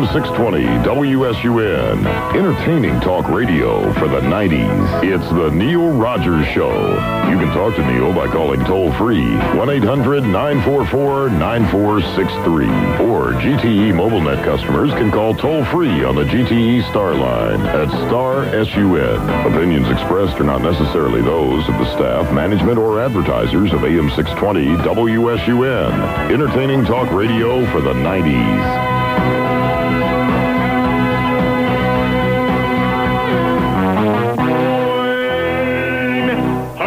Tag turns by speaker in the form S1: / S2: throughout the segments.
S1: AM 620 WSUN, entertaining talk radio for the 90s. It's the Neil Rogers Show. You can talk to Neil by calling toll-free 1-800-944-9463. Or GTE MobileNet customers can call toll-free on the GTE Star line at Star SUN. Opinions expressed are not necessarily those of the staff, management, or advertisers of AM 620 WSUN, entertaining talk radio for the 90s.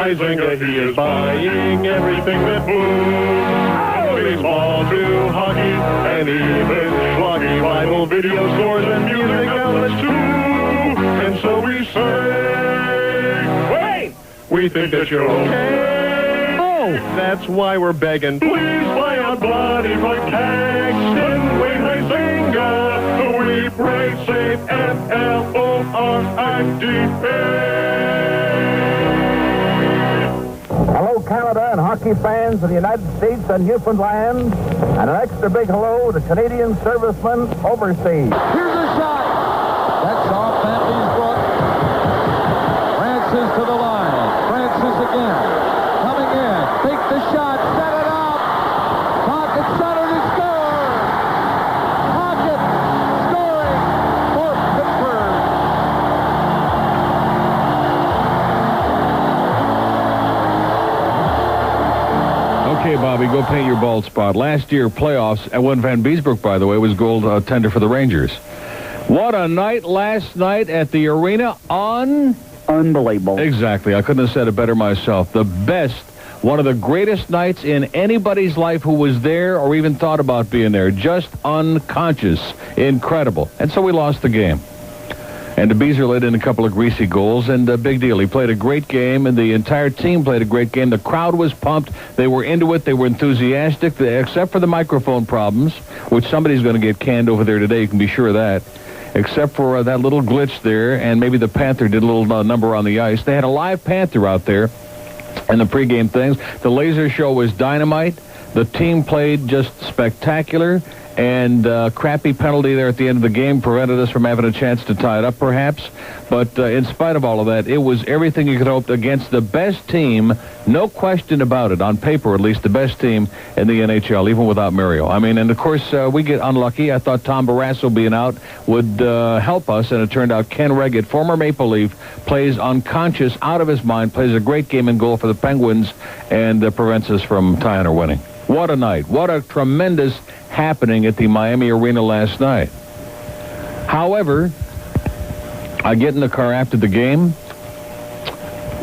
S2: Huizenga, he is buying everything that moves. Baseball to hockey and even schlocky Bible video stores and music outlets too. And so we say, wait, we think that you're okay. Oh, that's why we're begging. Please buy a bloody Buck Paxton, Wayne Huizenga. We pray safe Florida.
S3: Hello, Canada and hockey fans of the United States and Newfoundland, and an extra big hello to Canadian servicemen overseas.
S4: Here's a shot. That's off Matthew's foot. Francis to the line. Francis again. Coming in. Take the shot. Set it up. Pocket center to score. Pocket scoring for Pittsburgh.
S5: Okay, Bobby, go paint your bald spot. Last year, playoffs, and when Van Beesbrook, by the way, was gold tender for the Rangers. What a night last night at the arena.
S3: Unbelievable.
S5: Exactly. I couldn't have said it better myself. The best, one of the greatest nights in anybody's life who was there or even thought about being there. Just unconscious. Incredible. And so we lost the game. And Beezer let in a couple of greasy goals, and a big deal. He played a great game, and the entire team played a great game. The crowd was pumped. They were into it. They were enthusiastic, except for the microphone problems, which somebody's going to get canned over there today. You can be sure of that. Except for that little glitch there, and maybe the Panther did a little number on the ice. They had a live Panther out there in the pregame things. The laser show was dynamite. The team played just spectacular. And crappy penalty there at the end of the game prevented us from having a chance to tie it up, perhaps. But in spite of all of that, it was everything you could hope against the best team, no question about it, on paper at least, the best team in the NHL, even without Mario. I mean, and of course, we get unlucky. I thought Tom Barrasso being out would help us, and it turned out Ken Reggett, former Maple Leaf, plays unconscious, out of his mind, plays a great game in goal for the Penguins, and prevents us from tying or winning. What a night. What a tremendous happening at the Miami Arena last night. However, I get in the car after the game,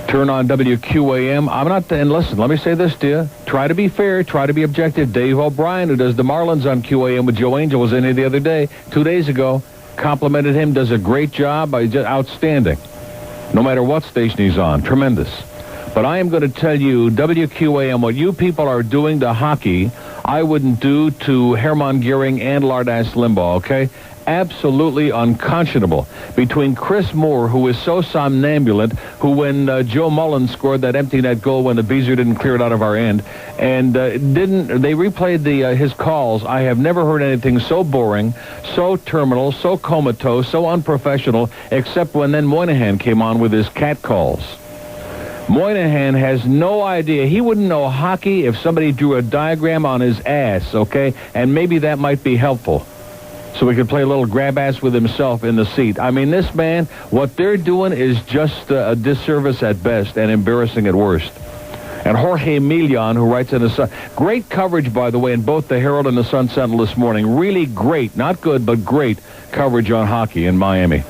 S5: turn on WQAM. And listen, let me say this to you. Try to be fair, try to be objective. Dave O'Brien, who does the Marlins on QAM with Joe Angel, was in here the other day, 2 days ago, complimented him, does a great job, just outstanding. No matter what station he's on, tremendous. But I am going to tell you, WQAM, what you people are doing to hockey, I wouldn't do to Hermann Goering and Lardass Limbaugh, okay? Absolutely unconscionable. Between Chris Moore, who is so somnambulant, who when Joe Mullen scored that empty net goal when the Beezer didn't clear it out of our end, and they replayed his calls. I have never heard anything so boring, so terminal, so comatose, so unprofessional, except when then Moynihan came on with his cat calls. Moynihan has no idea. He wouldn't know hockey if somebody drew a diagram on his ass, okay? And maybe that might be helpful. So we could play a little grab ass with himself in the seat. I mean, this man, what they're doing is just a disservice at best and embarrassing at worst. And Jorge Milian, who writes in the Sun, great coverage, by the way, in both the Herald and the Sun Sentinel this morning. Really great, not good, but great coverage on hockey in Miami.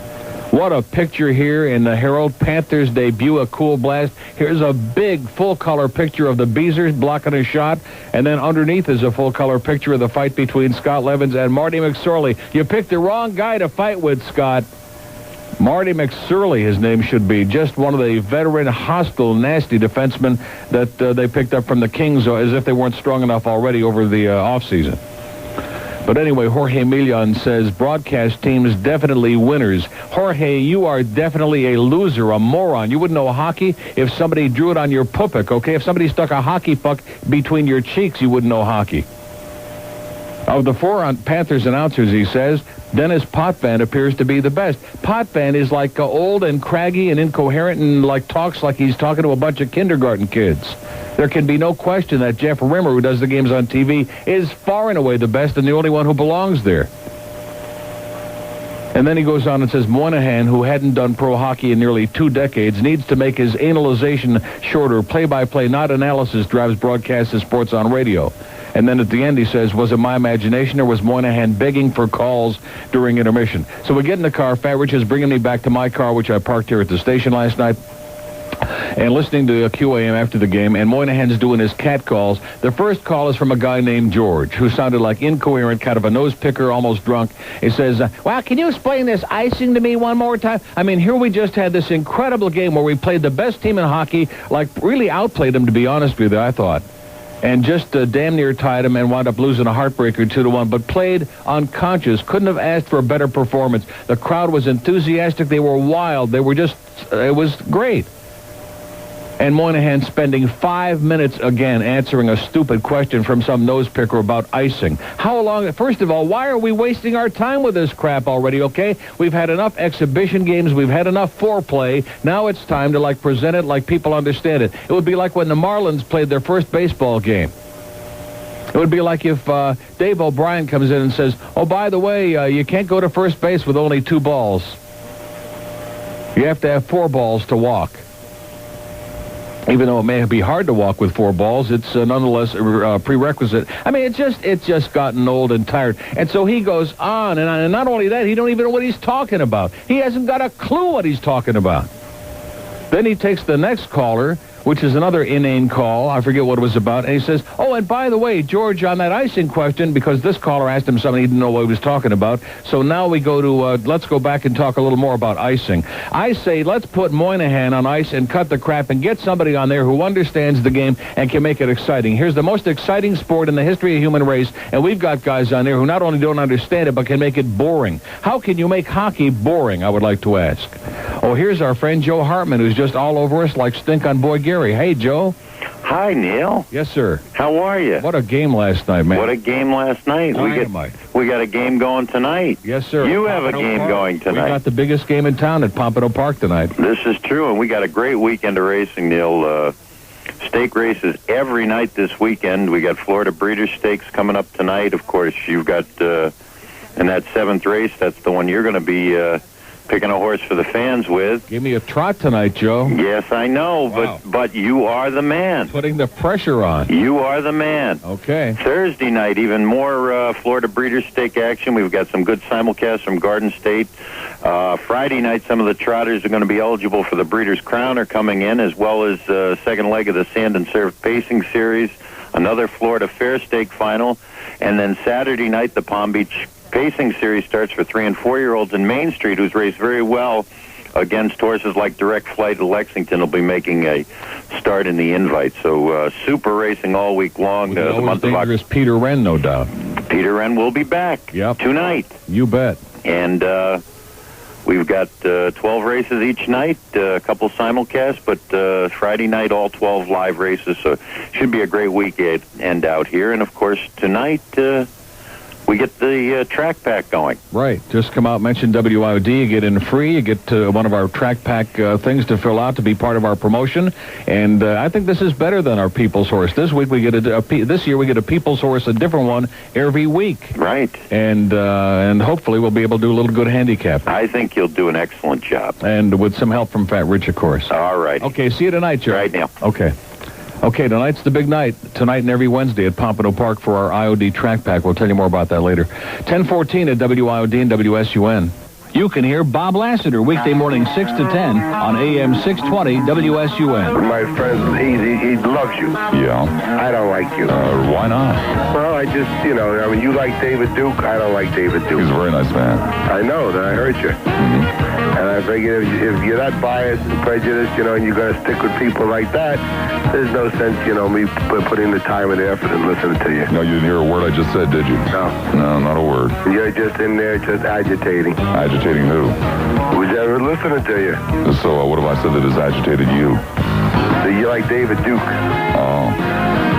S5: What a picture here in the Herald. Panthers debut, a cool blast. Here's a big full-color picture of the Beezers blocking a shot. And then underneath is a full-color picture of the fight between Scott Levins and Marty McSorley. You picked the wrong guy to fight with, Scott. Marty McSorley, his name should be. Just one of the veteran, hostile, nasty defensemen that they picked up from the Kings as if they weren't strong enough already over the offseason. But anyway, Jorge Milian says broadcast teams definitely winners. Jorge, you are definitely a loser, a moron. You wouldn't know hockey if somebody drew it on your pupik, okay? If somebody stuck a hockey puck between your cheeks, you wouldn't know hockey. Of the four Panthers announcers, he says, Dennis Potvin appears to be the best. Potvin is like old and craggy and incoherent and talks like he's talking to a bunch of kindergarten kids. There can be no question that Jeff Rimmer, who does the games on TV, is far and away the best and the only one who belongs there. And then he goes on and says, Moynihan, who hadn't done pro hockey in nearly 2 decades, needs to make his analyzation shorter. Play-by-play, not analysis, drives broadcasts of sports on radio. And then at the end he says, was it my imagination or was Moynihan begging for calls during intermission? So we get in the car. Fat Rich is bringing me back to my car, which I parked here at the station last night, and listening to QAM after the game, and Moynihan's doing his cat calls. The first call is from a guy named George, who sounded like incoherent, kind of a nose picker, almost drunk. He says, well, can you explain this icing to me one more time? I mean, here we just had this incredible game where we played the best team in hockey, really outplayed them, to be honest with you, I thought. And just damn near tied him and wound up losing a heartbreaker 2-1, but played unconscious. Couldn't have asked for a better performance. The crowd was enthusiastic. They were wild. They were just, it was great. And Moynihan spending 5 minutes again answering a stupid question from some nose picker about icing. How long? First of all, why are we wasting our time with this crap already, okay? We've had enough exhibition games. We've had enough foreplay. Now it's time to, present it like people understand it. It would be like when the Marlins played their first baseball game. It would be like if Dave O'Brien comes in and says, oh, by the way, you can't go to first base with only 2 balls. You have to have 4 balls to walk. Even though it may be hard to walk with 4 balls, it's nonetheless a prerequisite. I mean, it's just gotten old and tired. And so he goes on, and not only that, he don't even know what he's talking about. He hasn't got a clue what he's talking about. Then he takes the next caller, which is another inane call. I forget what it was about. And he says, oh, and by the way, George, on that icing question, because this caller asked him something he didn't know what he was talking about. So now we go to, let's go back and talk a little more about icing. I say, let's put Moynihan on ice and cut the crap and get somebody on there who understands the game and can make it exciting. Here's the most exciting sport in the history of human race, and we've got guys on there who not only don't understand it, but can make it boring. How can you make hockey boring, I would like to ask? Oh, here's our friend Joe Hartman, who's just all over us like stink on Boy Gary. Hey, Joe.
S6: Hi, Neil.
S5: Yes, sir.
S6: How are you?
S5: What a game last night, man.
S6: What a game last night. We got a game going tonight.
S5: Yes, sir.
S6: You have a game going tonight.
S5: We got the biggest game in town at Pompano Park tonight.
S6: This is true, and we got a great weekend of racing, Neil. Stake races every night this weekend. We got Florida Breeders' Stakes coming up tonight. Of course, you've got, in that 7th race, that's the one you're going to be picking a horse for the fans with.
S5: Give me a trot tonight, Joe.
S6: Yes, I know,
S5: wow.
S6: but you are the man.
S5: Putting the pressure on.
S6: You are the man.
S5: Okay.
S6: Thursday night, even more Florida Breeders' Stake action. We've got some good simulcasts from Garden State. Friday night, some of the trotters are going to be eligible for the Breeders' Crown are coming in, as well as second leg of the Sand and Surf Pacing Series, another Florida Fair Stake final, and then Saturday night, the Palm Beach Pacing Series starts for 3- and 4-year-olds, and Main Street, who's raced very well against horses like Direct Flight to Lexington, will be making a start in the invite. So super racing all week long.
S5: The month of August. Peter Wren, no doubt.
S6: Peter Wren will be back tonight.
S5: You bet.
S6: And we've got 12 races each night, a couple simulcasts, but Friday night, all 12 live races. So should be a great weekend out here. And, of course, tonight we get the track pack going.
S5: Right. Just come out, mention WIOD, you get in free, you get one of our track pack things to fill out to be part of our promotion. And I think this is better than our People's Horse. This week we get this year we get a People's Horse, a different one every week.
S6: Right.
S5: And hopefully we'll be able to do a little good handicap.
S6: I think you'll do an excellent job.
S5: And with some help from Fat Rich, of course.
S6: All right.
S5: Okay, see you tonight, Joe.
S6: Right now.
S5: Okay. Okay, tonight's the big night. Tonight and every Wednesday at Pompano Park for our IOD track pack. We'll tell you more about that later. 10:14 at WIOD and WSUN. You can hear Bob Lassiter weekday morning 6 to 10 on AM 620 WSUN.
S7: My friend, he loves you.
S1: Yeah.
S7: I don't like you.
S1: Why not?
S7: Well, I just, you like David Duke. I don't like David Duke.
S1: He's a very nice man.
S7: I know that. I heard you. Mm-hmm. And I figure if you're not biased and prejudiced, and you're going to stick with people like that, there's no sense, me putting the time and effort and listening to you.
S1: No, you didn't hear a word I just said, did you?
S7: No.
S1: No, not a word.
S7: You're just in there just agitating.
S1: Agitating who?
S7: Who's ever listening to you?
S1: So what have I said that has agitated you?
S7: So you like David Duke.
S1: Oh.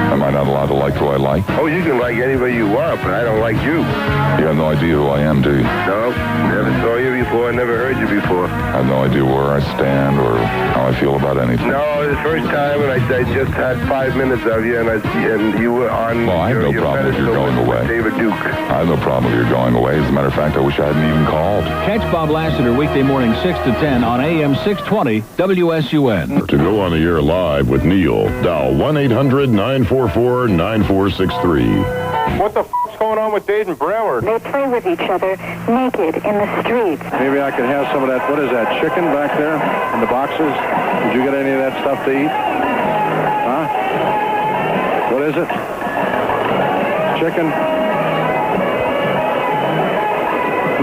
S1: Am I not allowed to like who I like?
S7: Oh, you can like anybody you want, but I don't like you.
S1: You have no idea who I am, do you?
S7: No, never saw you before, never heard you before.
S1: I have no idea where I stand or how I feel about anything.
S7: No, the first time when I just had 5 minutes of you, and you were on.
S1: Well, I have no problem with your going away.
S7: David Duke.
S1: I have no problem with your going away. As a matter of fact, I wish I hadn't even called.
S5: Catch Bob Lassiter weekday morning 6 to 10 on AM 620 WSUN.
S1: To go on the air live with Neil, dial 1-800-944-9463.
S8: What the f***'s going on with Dade and Broward?
S9: They play with each other naked in the streets.
S8: Maybe I could have some of that, what is that, chicken back there in the boxes? Did you get any of that stuff to eat? Huh? What is it? Chicken?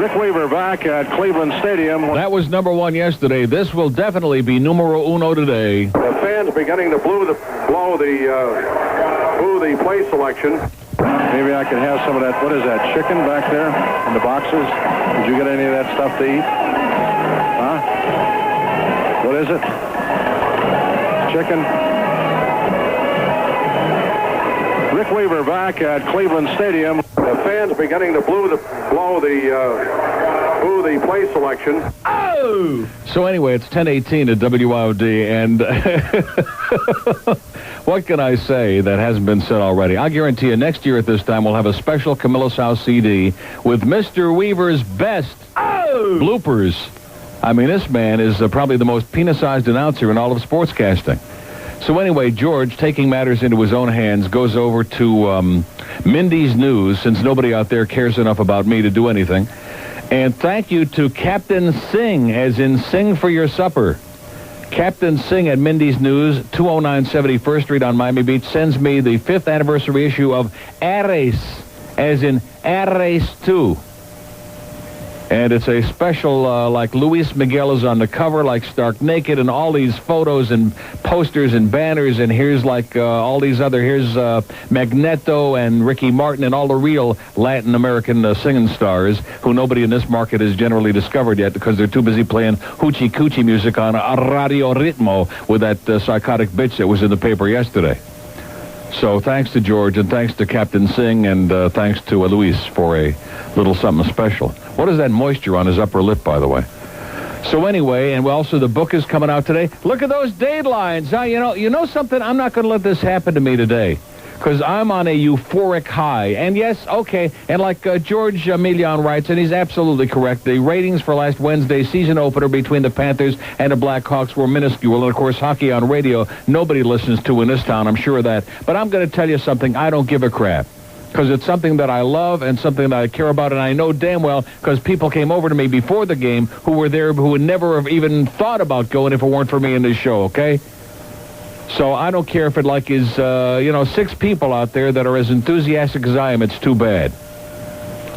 S8: Rick Weaver back at Cleveland Stadium.
S5: That was number one yesterday. This will definitely be numero uno today.
S8: The fans beginning to blow the play selection. Maybe I could have some of that, what is that, chicken back there in the boxes? Did you get any of that stuff to eat? Huh? What is it? Chicken? Rick Weaver back at Cleveland Stadium. The fans beginning to blow the play selection.
S5: Oh! So anyway, it's 10:18 at WIOD, and what can I say that hasn't been said already? I guarantee you next year at this time we'll have a special Camilla's House CD with Mr. Weaver's best bloopers. I mean, this man is probably the most penis-sized announcer in all of sportscasting. So anyway, George, taking matters into his own hands, goes over to Mindy's News, since nobody out there cares enough about me to do anything. And thank you to Captain Sing, as in sing for your supper. Captain Sing at Mindy's News, 209 71st Street on Miami Beach, sends me the 5th anniversary issue of Ares, as in Ares 2. And it's a special, like Luis Miguel is on the cover, like stark naked, and all these photos and posters and banners, and here's like all these other, here's Magneto and Ricky Martin and all the real Latin American singing stars who nobody in this market has generally discovered yet because they're too busy playing hoochie coochie music on Radio Ritmo with that psychotic bitch that was in the paper yesterday. So thanks to George, and thanks to Captain Singh, and thanks to Luis for a little something special. What is that moisture on his upper lip, by the way? So anyway, and also the book is coming out today. Look at those deadlines. Huh? You know something? I'm not going to let this happen to me today, because I'm on a euphoric high. And yes, okay, and like George Milian writes, and he's absolutely correct, the ratings for last Wednesday's season opener between the Panthers and the Blackhawks were minuscule. And of course, hockey on radio, nobody listens to in this town, I'm sure of that. But I'm going to tell you something, I don't give a crap. Because it's something that I love and something that I care about, and I know damn well because people came over to me before the game who were there who would never have even thought about going if it weren't for me in this show, okay? So I don't care if it like is, 6 people out there that are as enthusiastic as I am. It's too bad.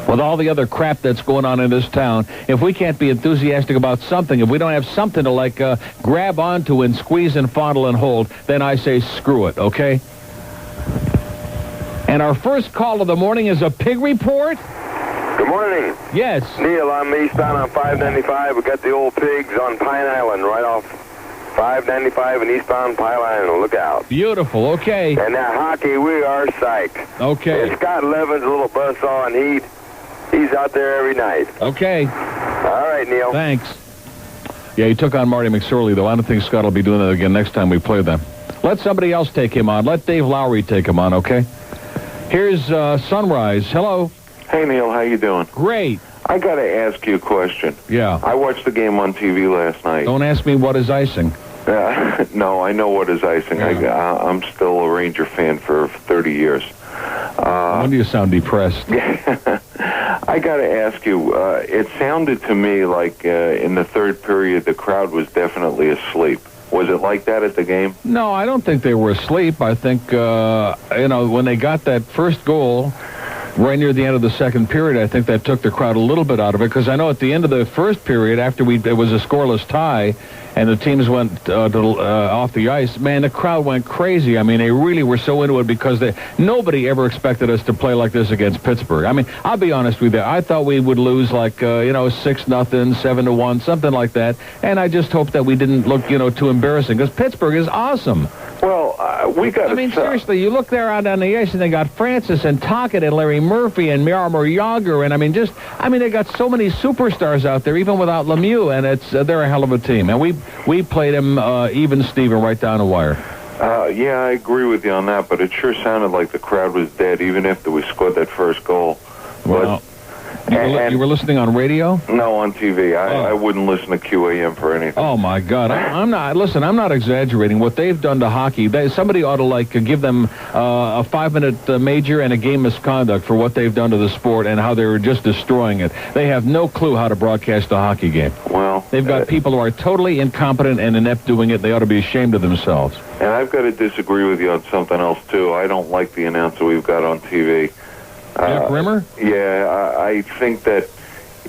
S5: With all the other crap that's going on in this town, if we can't be enthusiastic about something, if we don't have something to like grab onto and squeeze and fondle and hold, then I say screw it, okay? And our first call of the morning is a pig report.
S7: Good morning.
S5: Yes.
S7: Neil, I'm eastbound on 595. We got the old pigs on Pine Island right off 595 and eastbound Pine Island. Look out.
S5: Beautiful. Okay.
S7: And that hockey, we are psyched.
S5: Okay.
S7: And Scott Levin's a little buzzsaw, and he's out there every night.
S5: Okay.
S7: All right, Neil.
S5: Thanks. Yeah, he took on Marty McSorley, though. I don't think Scott will be doing that again next time we play them. Let somebody else take him on. Let Dave Lowry take him on, okay? Here's Sunrise. Hello.
S10: Hey, Neil. How you doing?
S5: Great.
S10: I got to ask you a question.
S5: Yeah.
S10: I watched the game on TV last night.
S5: Don't ask me what is icing.
S10: No, I know what is icing.
S5: Yeah.
S10: I'm still a Ranger fan for 30 years.
S5: When do you sound depressed?
S10: I got to ask you, it sounded to me like in the third period the crowd was definitely asleep. Was it like that at the game?
S5: No, I don't think they were asleep. I think, when they got that first goal right near the end of the second period, I think that took the crowd a little bit out of it, because I know at the end of the first period, after it was a scoreless tie, and the teams went off the ice, man, the crowd went crazy. I mean, they really were so into it because nobody ever expected us to play like this against Pittsburgh. I mean, I'll be honest with you. I thought we would lose like, 6-0, 7-1, something like that. And I just hope that we didn't look, too embarrassing, because Pittsburgh is awesome.
S10: Well, we got.
S5: I mean, seriously, you look there out on the ice, and they got Francis and Tocchet and Larry Murphy and Jaromir Jagr, and they got so many superstars out there, even without Lemieux, and they're a hell of a team. And we played them even Steven right down the wire.
S10: Yeah, I agree with you on that, but it sure sounded like the crowd was dead, even after we scored that first goal.
S5: Well, you were listening on radio?
S10: No, on TV. I wouldn't listen to QAM for anything.
S5: Oh my God! I'm not exaggerating. What they've done to hockey, somebody ought to give them a 5-minute major and a game misconduct for what they've done to the sport and how they're just destroying it. They have no clue how to broadcast a hockey game.
S10: Well,
S5: they've got people who are totally incompetent and inept doing it. They ought to be ashamed of themselves.
S10: And I've got to disagree with you on something else too. I don't like the announcer we've got on TV.
S5: Jack Rimmer?
S10: Yeah, I think that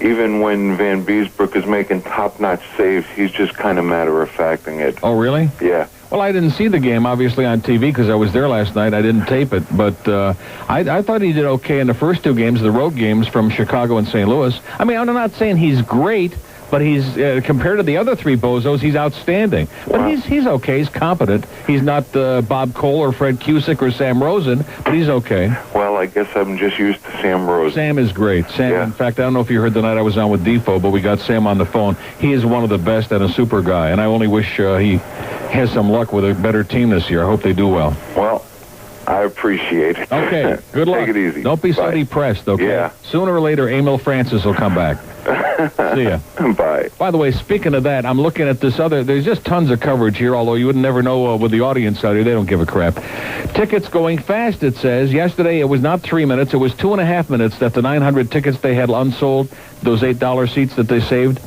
S10: even when Van Beesbrook is making top-notch saves, he's just kind of matter-of-facting it.
S5: Oh, really?
S10: Yeah.
S5: Well, I didn't see the game, obviously, on TV because I was there last night. I didn't tape it. But I thought he did okay in the first two games, the road games from Chicago and St. Louis. I mean, I'm not saying he's great, but he's compared to the other three bozos, he's outstanding. But he's okay. He's competent. He's not Bob Cole or Fred Cusick or Sam Rosen, but he's okay.
S10: Well, I guess I'm just used to Sam Rosen.
S5: Sam is great. Sam,
S10: yeah.
S5: In fact, I don't know if you heard the night I was on with Defoe, but we got Sam on the phone. He is one of the best and a super guy, and I only wish he has some luck with a better team this year. I hope they do well.
S10: Well, I appreciate it.
S5: Okay, good luck.
S10: Take it easy.
S5: Don't be so depressed, okay?
S10: Yeah.
S5: Sooner or later, Emil Francis will come back. See ya.
S10: Bye.
S5: By the way, speaking of that, I'm looking at this there's just tons of coverage here, although you would never know with the audience out here. They don't give a crap. Tickets going fast, it says. Yesterday, it was not 3 minutes. It was 2.5 minutes that the 900 tickets they had unsold, those $8 seats that they saved,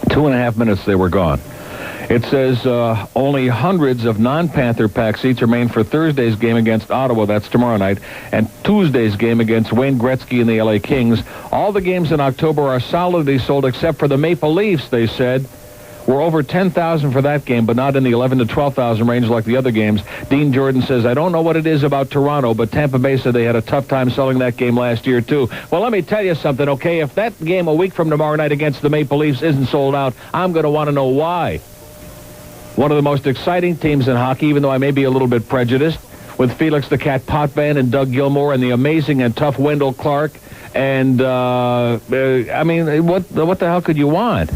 S5: 2.5 minutes they were gone. It says only hundreds of non-Panther pack seats remain for Thursday's game against Ottawa, that's tomorrow night, and Tuesday's game against Wayne Gretzky and the LA Kings. All the games in October are solidly sold except for the Maple Leafs, they said. We're over 10,000 for that game, but not in the 11,000 to 12,000 range like the other games. Dean Jordan says, I don't know what it is about Toronto, but Tampa Bay said they had a tough time selling that game last year, too. Well, let me tell you something, okay? If that game a week from tomorrow night against the Maple Leafs isn't sold out, I'm going to want to know why. One of the most exciting teams in hockey, even though I may be a little bit prejudiced, with Felix the Cat Potvin and Doug Gilmour and the amazing and tough Wendell Clark. And, what the hell could you want?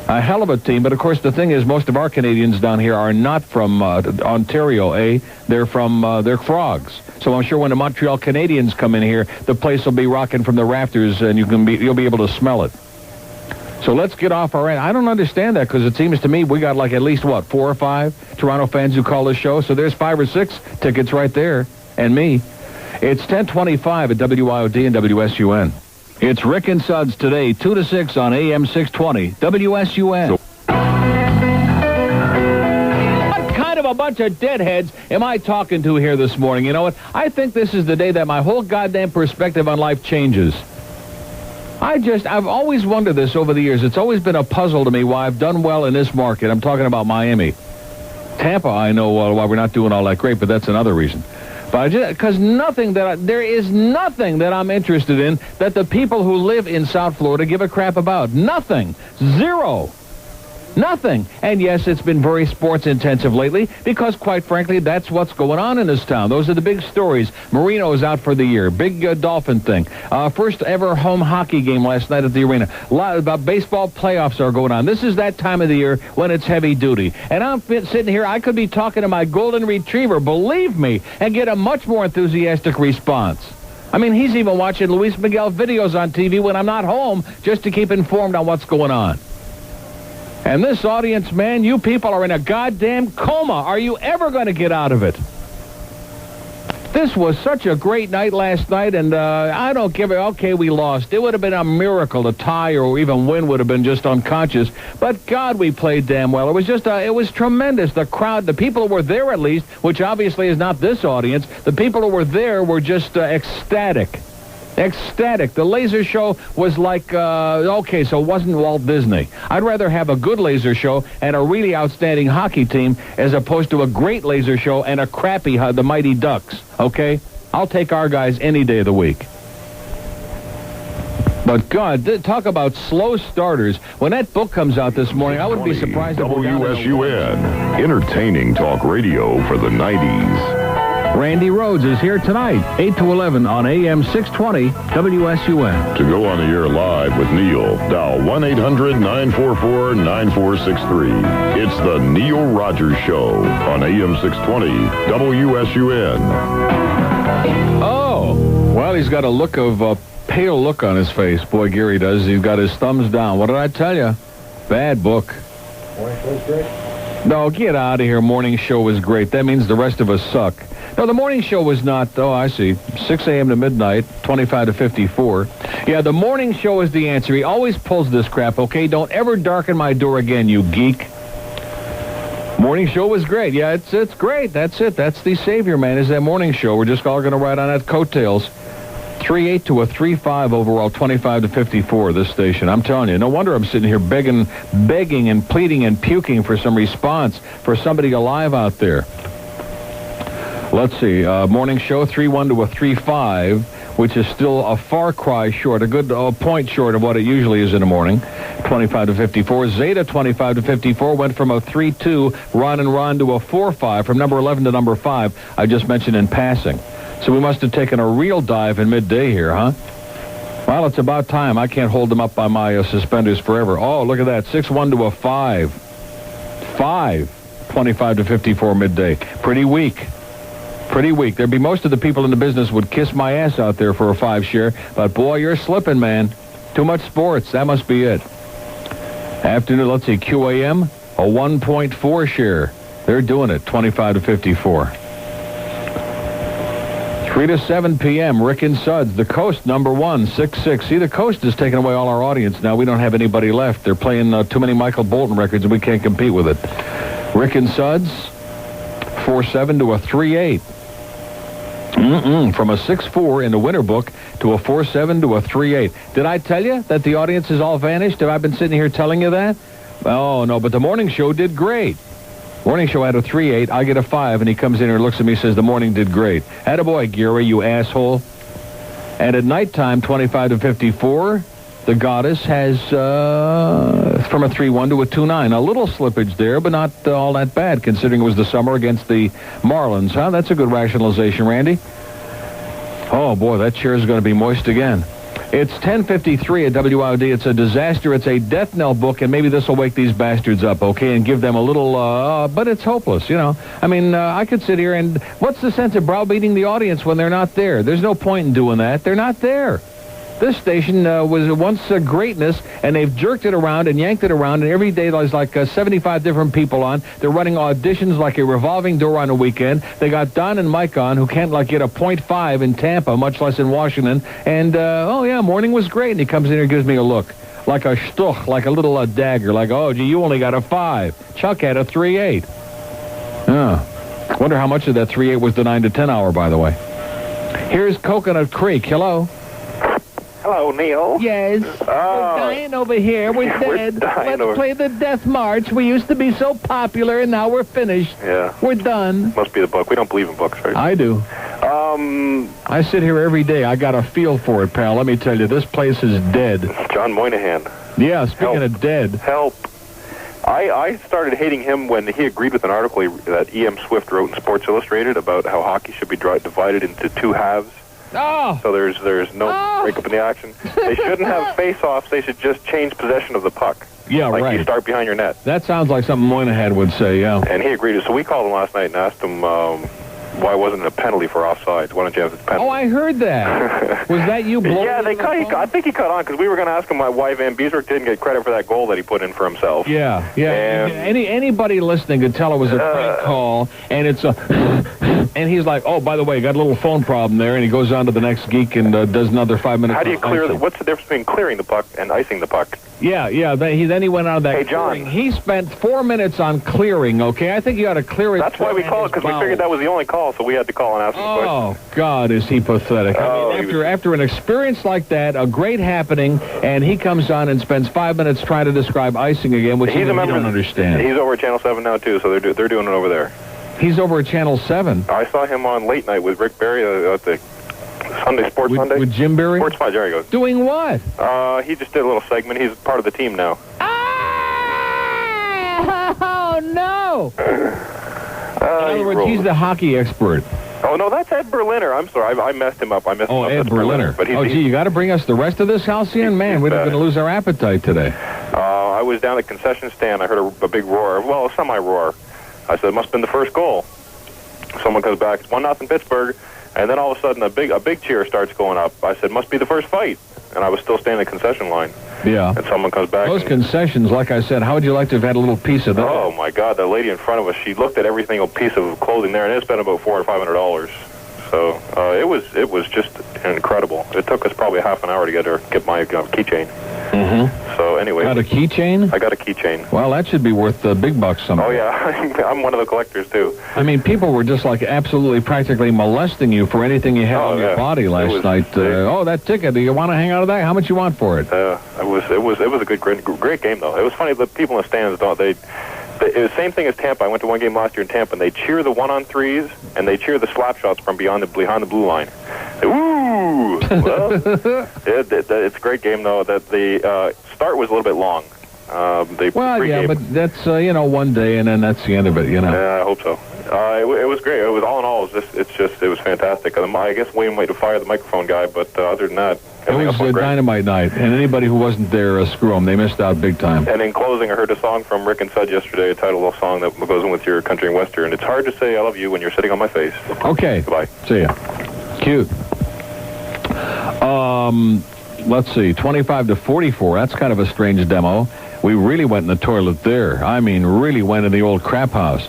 S5: A hell of a team. But, of course, the thing is, most of our Canadians down here are not from Ontario, eh? They're they're frogs. So I'm sure when the Montreal Canadiens come in here, the place will be rocking from the rafters, and you'll be able to smell it. So let's get off our end. I don't understand that because it seems to me we got at least, 4 or 5 Toronto fans who call this show. So there's 5 or 6 tickets right there, and me. It's 10:25 at WIOD and WSUN. It's Rick and Suds today, 2 to 6 on AM 620, WSUN. What kind of a bunch of deadheads am I talking to here this morning? You know what? I think this is the day that my whole goddamn perspective on life changes. I've always wondered this over the years. It's always been a puzzle to me why I've done well in this market. I'm talking about Miami. Tampa, I know why we're not doing all that great, but that's another reason. But because there is nothing that I'm interested in that the people who live in South Florida give a crap about. Nothing. Zero. Nothing. And yes, it's been very sports intensive lately because, quite frankly, that's what's going on in this town. Those are the big stories. Marino is out for the year. Big Dolphin thing. First ever home hockey game last night at the arena. A lot about baseball playoffs are going on. This is that time of the year when it's heavy duty. And I'm sitting here, I could be talking to my golden retriever, believe me, and get a much more enthusiastic response. I mean, he's even watching Luis Miguel videos on TV when I'm not home just to keep informed on what's going on. And this audience, man, you people are in a goddamn coma. Are you ever going to get out of it? This was such a great night last night, and I don't give it. Okay, we lost. It would have been a miracle to tie or even win would have been just unconscious. But, God, we played damn well. It was just, it was tremendous. The crowd, the people who were there at least, which obviously is not this audience, the people who were there were just ecstatic. Ecstatic. The laser show was like, okay, so it wasn't Walt Disney. I'd rather have a good laser show and a really outstanding hockey team as opposed to a great laser show and a crappy, the Mighty Ducks, okay? I'll take our guys any day of the week. But, God, talk about slow starters. When that book comes out this morning, I wouldn't be surprised if we're down in the
S1: WSUN, entertaining talk radio for the 90s.
S5: Randy Rhodes is here tonight, 8 to 11 on AM 620 WSUN.
S1: To go on the air live with Neil, dial 1-800-944-9463. It's the Neil Rogers Show on AM 620 WSUN.
S5: Oh, well, he's got a look of a pale look on his face. Boy, Gary does. He's got his thumbs down. What did I tell you? Bad book.
S8: Morning show's great.
S5: No, get out of here. Morning show was great. That means the rest of us suck. No, the morning show was not. Oh, I see. 6 a.m. to midnight, 25 to 54. Yeah, the morning show is the answer. He always pulls this crap, okay? Don't ever darken my door again, you geek. Morning show was great. Yeah, it's great. That's it. That's the savior, man, is that morning show. We're just all going to ride on that coattails. 3.8 to a 3.5 overall, 25 to 54, this station. I'm telling you, no wonder I'm sitting here begging and pleading and puking for some response for somebody alive out there. Let's see, morning show, 3.1 to a 3.5, which is still a far cry short, a good point short of what it usually is in the morning, 25 to 54. Zeta, 25 to 54, went from a 3.2, Ron and Ron, to a 4.5, from number 11 to number 5, I just mentioned in passing. So we must have taken a real dive in midday here, huh? Well, it's about time. I can't hold them up by my suspenders forever. Oh, look at that. 6.1 to a 5. 5. 25 to 54 midday. Pretty weak. Pretty weak. There'd be most of the people in the business would kiss my ass out there for a 5 share. But, boy, you're slipping, man. Too much sports. That must be it. Afternoon, let's see, QAM, a 1.4 share. They're doing it, 25 to 54. 3 to 7 p.m., Rick and Suds, the Coast, number 1, 6.6. See, the Coast is taking away all our audience now. We don't have anybody left. They're playing too many Michael Bolton records, and we can't compete with it. Rick and Suds, 4.7 to a 3.8. From a 6.4 in the winter book to a 4.7 to a 3.8. Did I tell you that the audience has all vanished? Have I been sitting here telling you that? Oh, no, but the morning show did great. Morning show had a 3.8. I get a 5, and he comes in here and looks at me and says, the morning did great. Attaboy, Gary, you asshole. And at nighttime, 25 to 54, the Goddess has from a 3.1 to a 2.9. A little slippage there, but not all that bad, considering it was the summer against the Marlins. Huh? That's a good rationalization, Randy. Oh, boy, that chair is going to be moist again. It's 10:53 at WIOD. It's a disaster. It's a death knell book, and maybe this will wake these bastards up, okay, and give them a little, but it's hopeless, you know. I mean, I could sit here and what's the sense of browbeating the audience when they're not there? There's no point in doing that. They're not there. This station was once greatness, and they've jerked it around and yanked it around, and every day there's like 75 different people on. They're running auditions like a revolving door on a weekend. They got Don and Mike on, who can't like get a .5 in Tampa, much less in Washington. And, oh, yeah, morning was great. And he comes in here and gives me a look, like a shtuch, like a little dagger, like, oh, gee, you only got a 5. Chuck had a 3.8. Wonder how much of that 3.8 was the 9 to 10 hour, by the way. Here's Coconut Creek. Hello.
S11: Hello, Neil.
S5: Yes. We're dying over here. We're dead. Let's play the death march. We used to be so popular, and now we're finished.
S11: Yeah.
S5: We're done.
S11: Must be the book. We don't believe in books, right?
S5: I do. I sit here every day. I got a feel for it, pal. Let me tell you, this place is dead.
S11: John Moynihan.
S5: Yeah, speaking of dead.
S11: Help. I started hating him when he agreed with an article that E.M. Swift wrote in Sports Illustrated about how hockey should be divided into 2 halves.
S5: Oh.
S11: So there's no breakup in the action. They shouldn't have face-offs. They should just change possession of the puck.
S5: Yeah,
S11: like
S5: right.
S11: You start behind your net.
S5: That sounds like something Moynihan would say, yeah.
S11: And he agreed. So we called him last night and asked him why wasn't it a penalty for offsides? Why don't you have the penalty?
S5: Oh, I heard that. Was that you blowing?
S11: Yeah, I think he cut on because we were going to ask him why Van Beeswick didn't get credit for that goal that he put in for himself.
S5: Yeah. Anybody listening could tell it was a prank call, and it's a... And he's like, oh, by the way, got a little phone problem there, and he goes on to the next geek and does another 5 minutes.
S11: How do you clear what's the difference between clearing the puck and icing the puck?
S5: Yeah. Then he went out of that.
S11: Hey, John.
S5: Clearing. He spent 4 minutes on clearing, okay? I think you ought to clear it.
S11: That's why we called, because we figured that was the only call, so we had to call and ask him a question.
S5: Oh, God, is he pathetic. I mean, after an experience like that, a great happening, and he comes on and spends 5 minutes trying to describe icing again, which you don't understand.
S11: He's over at Channel 7 now, too, so they're doing it over there.
S5: He's over at Channel 7.
S11: I saw him on Late Night with Rick Barry at the Sunday, Sports Sunday.
S5: With Jim Berry?
S11: Sports Sunday, there he goes.
S5: Doing what?
S11: He just did a little segment. He's part of the team now.
S5: Oh, no! In other words, he's the hockey expert.
S11: Oh, no, that's Ed Berliner. I'm sorry. I messed him up. Ed
S5: Berliner.
S11: But
S5: you got to bring us the rest of this, Halcyon? Man, we're going to lose our appetite today.
S11: I was down at the concession stand. I heard a big roar. Well, a semi-roar. I said, it must have been the first goal. Someone comes back. It's 1-0 Pittsburgh. And then all of a sudden, a big cheer starts going up. I said, must be the first fight. And I was still standing in the concession line.
S5: Yeah.
S11: And someone comes back.
S5: Those concessions, like I said, how would you like to have had a little piece of that?
S11: Oh, my God. The lady in front of us, she looked at every single piece of clothing there, and it's been about $400 or $500. So it was just incredible. It took us probably half an hour to get my keychain. Mm-hmm. So anyway.
S5: Got a keychain?
S11: I got a keychain.
S5: Well, that should be worth big bucks someday.
S11: Oh, yeah. I'm one of the collectors, too.
S5: I mean, people were just like absolutely practically molesting you for anything you had on your body last night. That ticket, do you want to hang out of that? How much you want for it?
S11: It was a great game, though. It was funny, the people in the stands, it was the same thing as Tampa. I went to one game last year in Tampa, and they cheer the 1-on-3s, and they cheer the slap shots from behind the blue line. Ooh! Well, it's a great game, though. That the start was a little bit long. But
S5: that's, one day, and then that's the end of it,
S11: Yeah, I hope so. It was great. It was all in all, it was fantastic. I guess William might have fired the microphone guy, but other than that,
S5: it was a dynamite night, and anybody who wasn't there, screw them. They missed out big time.
S11: And in closing, I heard a song from Rick and Sud yesterday, a title of a song that goes in with your country and western. It's hard to say I love you when you're sitting on my face.
S5: Okay.
S11: Goodbye.
S5: See ya. Cute. Let's see, 25-44. That's kind of a strange demo. We really went in the toilet there. I mean, really went in the old crap house.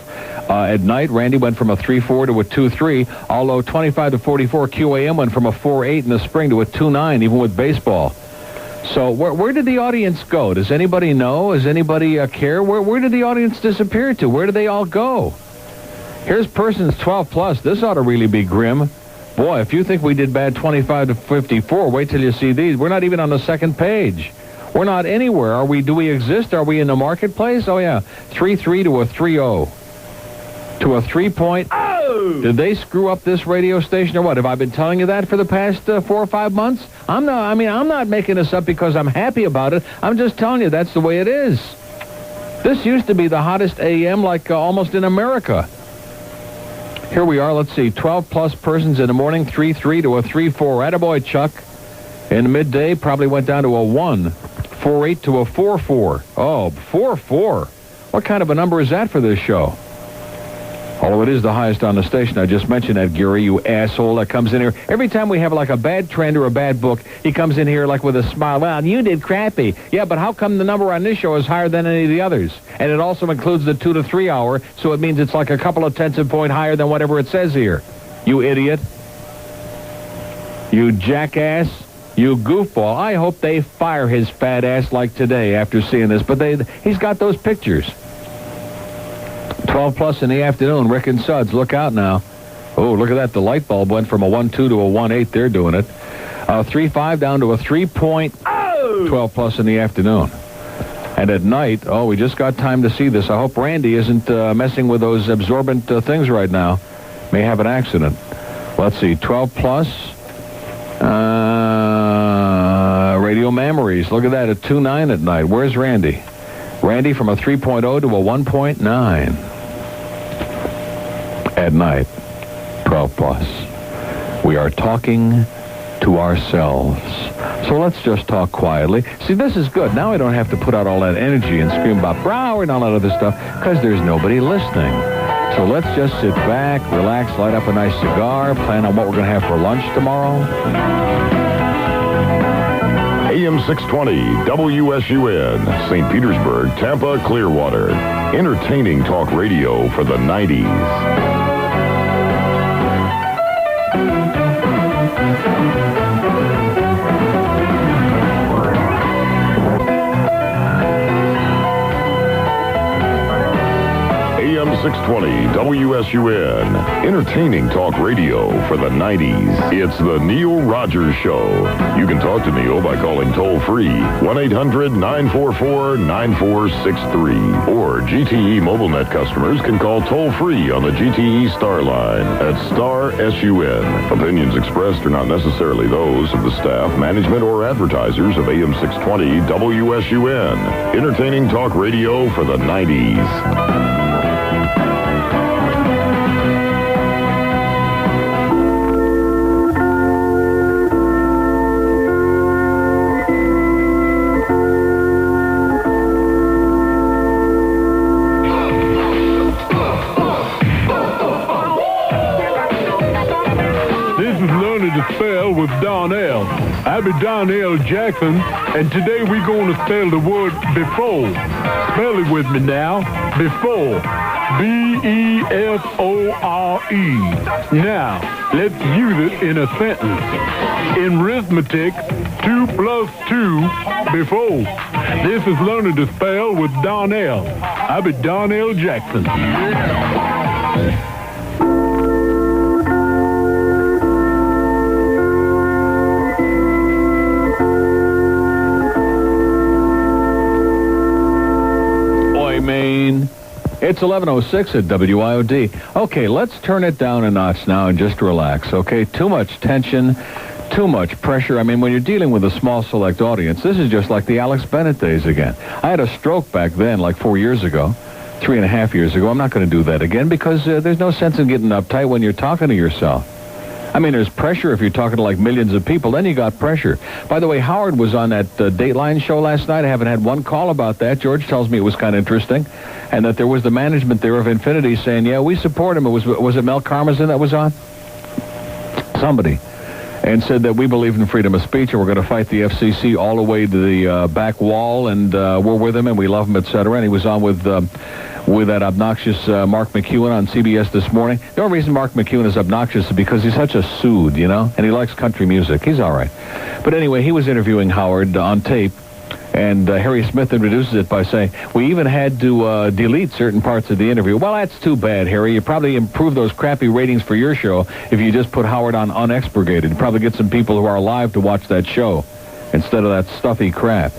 S5: At night, Randy went from a 3-4 to a 2-3, although 25-44, QAM went from a 4-8 in the spring to a 2-9, even with baseball. So where did the audience go? Does anybody know? Does anybody care? Where did the audience disappear to? Where did they all go? Here's persons 12+. This ought to really be grim. Boy, if you think we did bad 25-54, wait till you see these. We're not even on the second page. We're not anywhere. Do we exist? Are we in the marketplace? Oh, yeah. 3-3 to a 3-0. To a 3-point. Oh! Did they screw up this radio station or what? Have I been telling you that for the past 4 or 5 months? I'm not making this up because I'm happy about it. I'm just telling you that's the way it is. This used to be the hottest AM almost in America. Here we are. Let's see. 12+ persons in the morning. 3-3 to a 3-4. Attaboy, Chuck. In the midday, probably went down to a 1. 4-8 to a 4-4. Oh, 4-4. What kind of a number is that for this show? Although it is the highest on the station. I just mentioned that, Gary, you asshole that comes in here. Every time we have a bad trend or a bad book, he comes in here with a smile. Well, you did crappy. Yeah, but how come the number on this show is higher than any of the others? And it also includes the 2 to 3 hour, so it means it's a couple of tenths of a point higher than whatever it says here. You idiot. You jackass. You goofball. I hope they fire his fat ass like today after seeing this. But he's got those pictures. 12+ in the afternoon. Rick and Suds, look out now. Oh, look at that. The light bulb went from a 1-2 to a 1-8. They're doing it. 3-5 down to a 3-point. 12+ in the afternoon. And at night, we just got time to see this. I hope Randy isn't messing with those absorbent things right now. May have an accident. Let's see. 12+. Radio memories. Look at that. At 2-9 at night. Where's Randy? Randy from a 3.0 to a 1.9. At night, 12+. We are talking to ourselves. So let's just talk quietly. See, this is good. Now I don't have to put out all that energy and scream about Brower and all that other stuff because there's nobody listening. So let's just sit back, relax, light up a nice cigar, plan on what we're going to have for lunch tomorrow.
S1: AM 620, WSUN, St. Petersburg, Tampa, Clearwater. Entertaining talk radio for the 90s. AM 620 WSUN. Entertaining talk radio for the 90s. It's the Neil Rogers Show. You can talk to Neil by calling toll-free 1-800-944-9463. Or GTE MobileNet customers can call toll-free on the GTE Star line at Star SUN. Opinions expressed are not necessarily those of the staff, management, or advertisers of AM 620 WSUN. Entertaining talk radio for the 90s.
S12: Spell with Donnell. I'll be Donnell Jackson, and today we're going to spell the word before. Spell it with me now. Before. B-E-F-O-R-E. Now, let's use it in a sentence. In arithmetic, 2 plus 2, before. This is Learning to Spell with Donnell. I'll be Donnell Jackson.
S5: Maine. It's 11:06 at WIOD. Okay, let's turn it down a notch now and just relax, okay? Too much tension, too much pressure. I mean, when you're dealing with a small select audience, this is just like the Alex Bennett days again. I had a stroke back then, like 4 years ago, 3.5 years ago. I'm not going to do that again because there's no sense in getting uptight when you're talking to yourself. I mean, there's pressure if you're talking to like millions of people. Then you got pressure. By the way, Howard was on that Dateline show last night. I haven't had one call about that. George tells me it was kind of interesting, and that there was the management there of Infinity saying, "Yeah, we support him." Was it Mel Karmazin that was on? Somebody, and said that we believe in freedom of speech and we're going to fight the FCC all the way to the back wall, and we're with him and we love him, etc. And he was on with that obnoxious Mark McEwen on CBS this morning. The only reason Mark McEwen is obnoxious is because he's such a sood, you know, and he likes country music. He's all right. But anyway, he was interviewing Howard on tape, and Harry Smith introduces it by saying, we even had to delete certain parts of the interview. Well, that's too bad, Harry. You probably improve those crappy ratings for your show if you just put Howard on unexpurgated. You probably get some people who are alive to watch that show instead of that stuffy crap.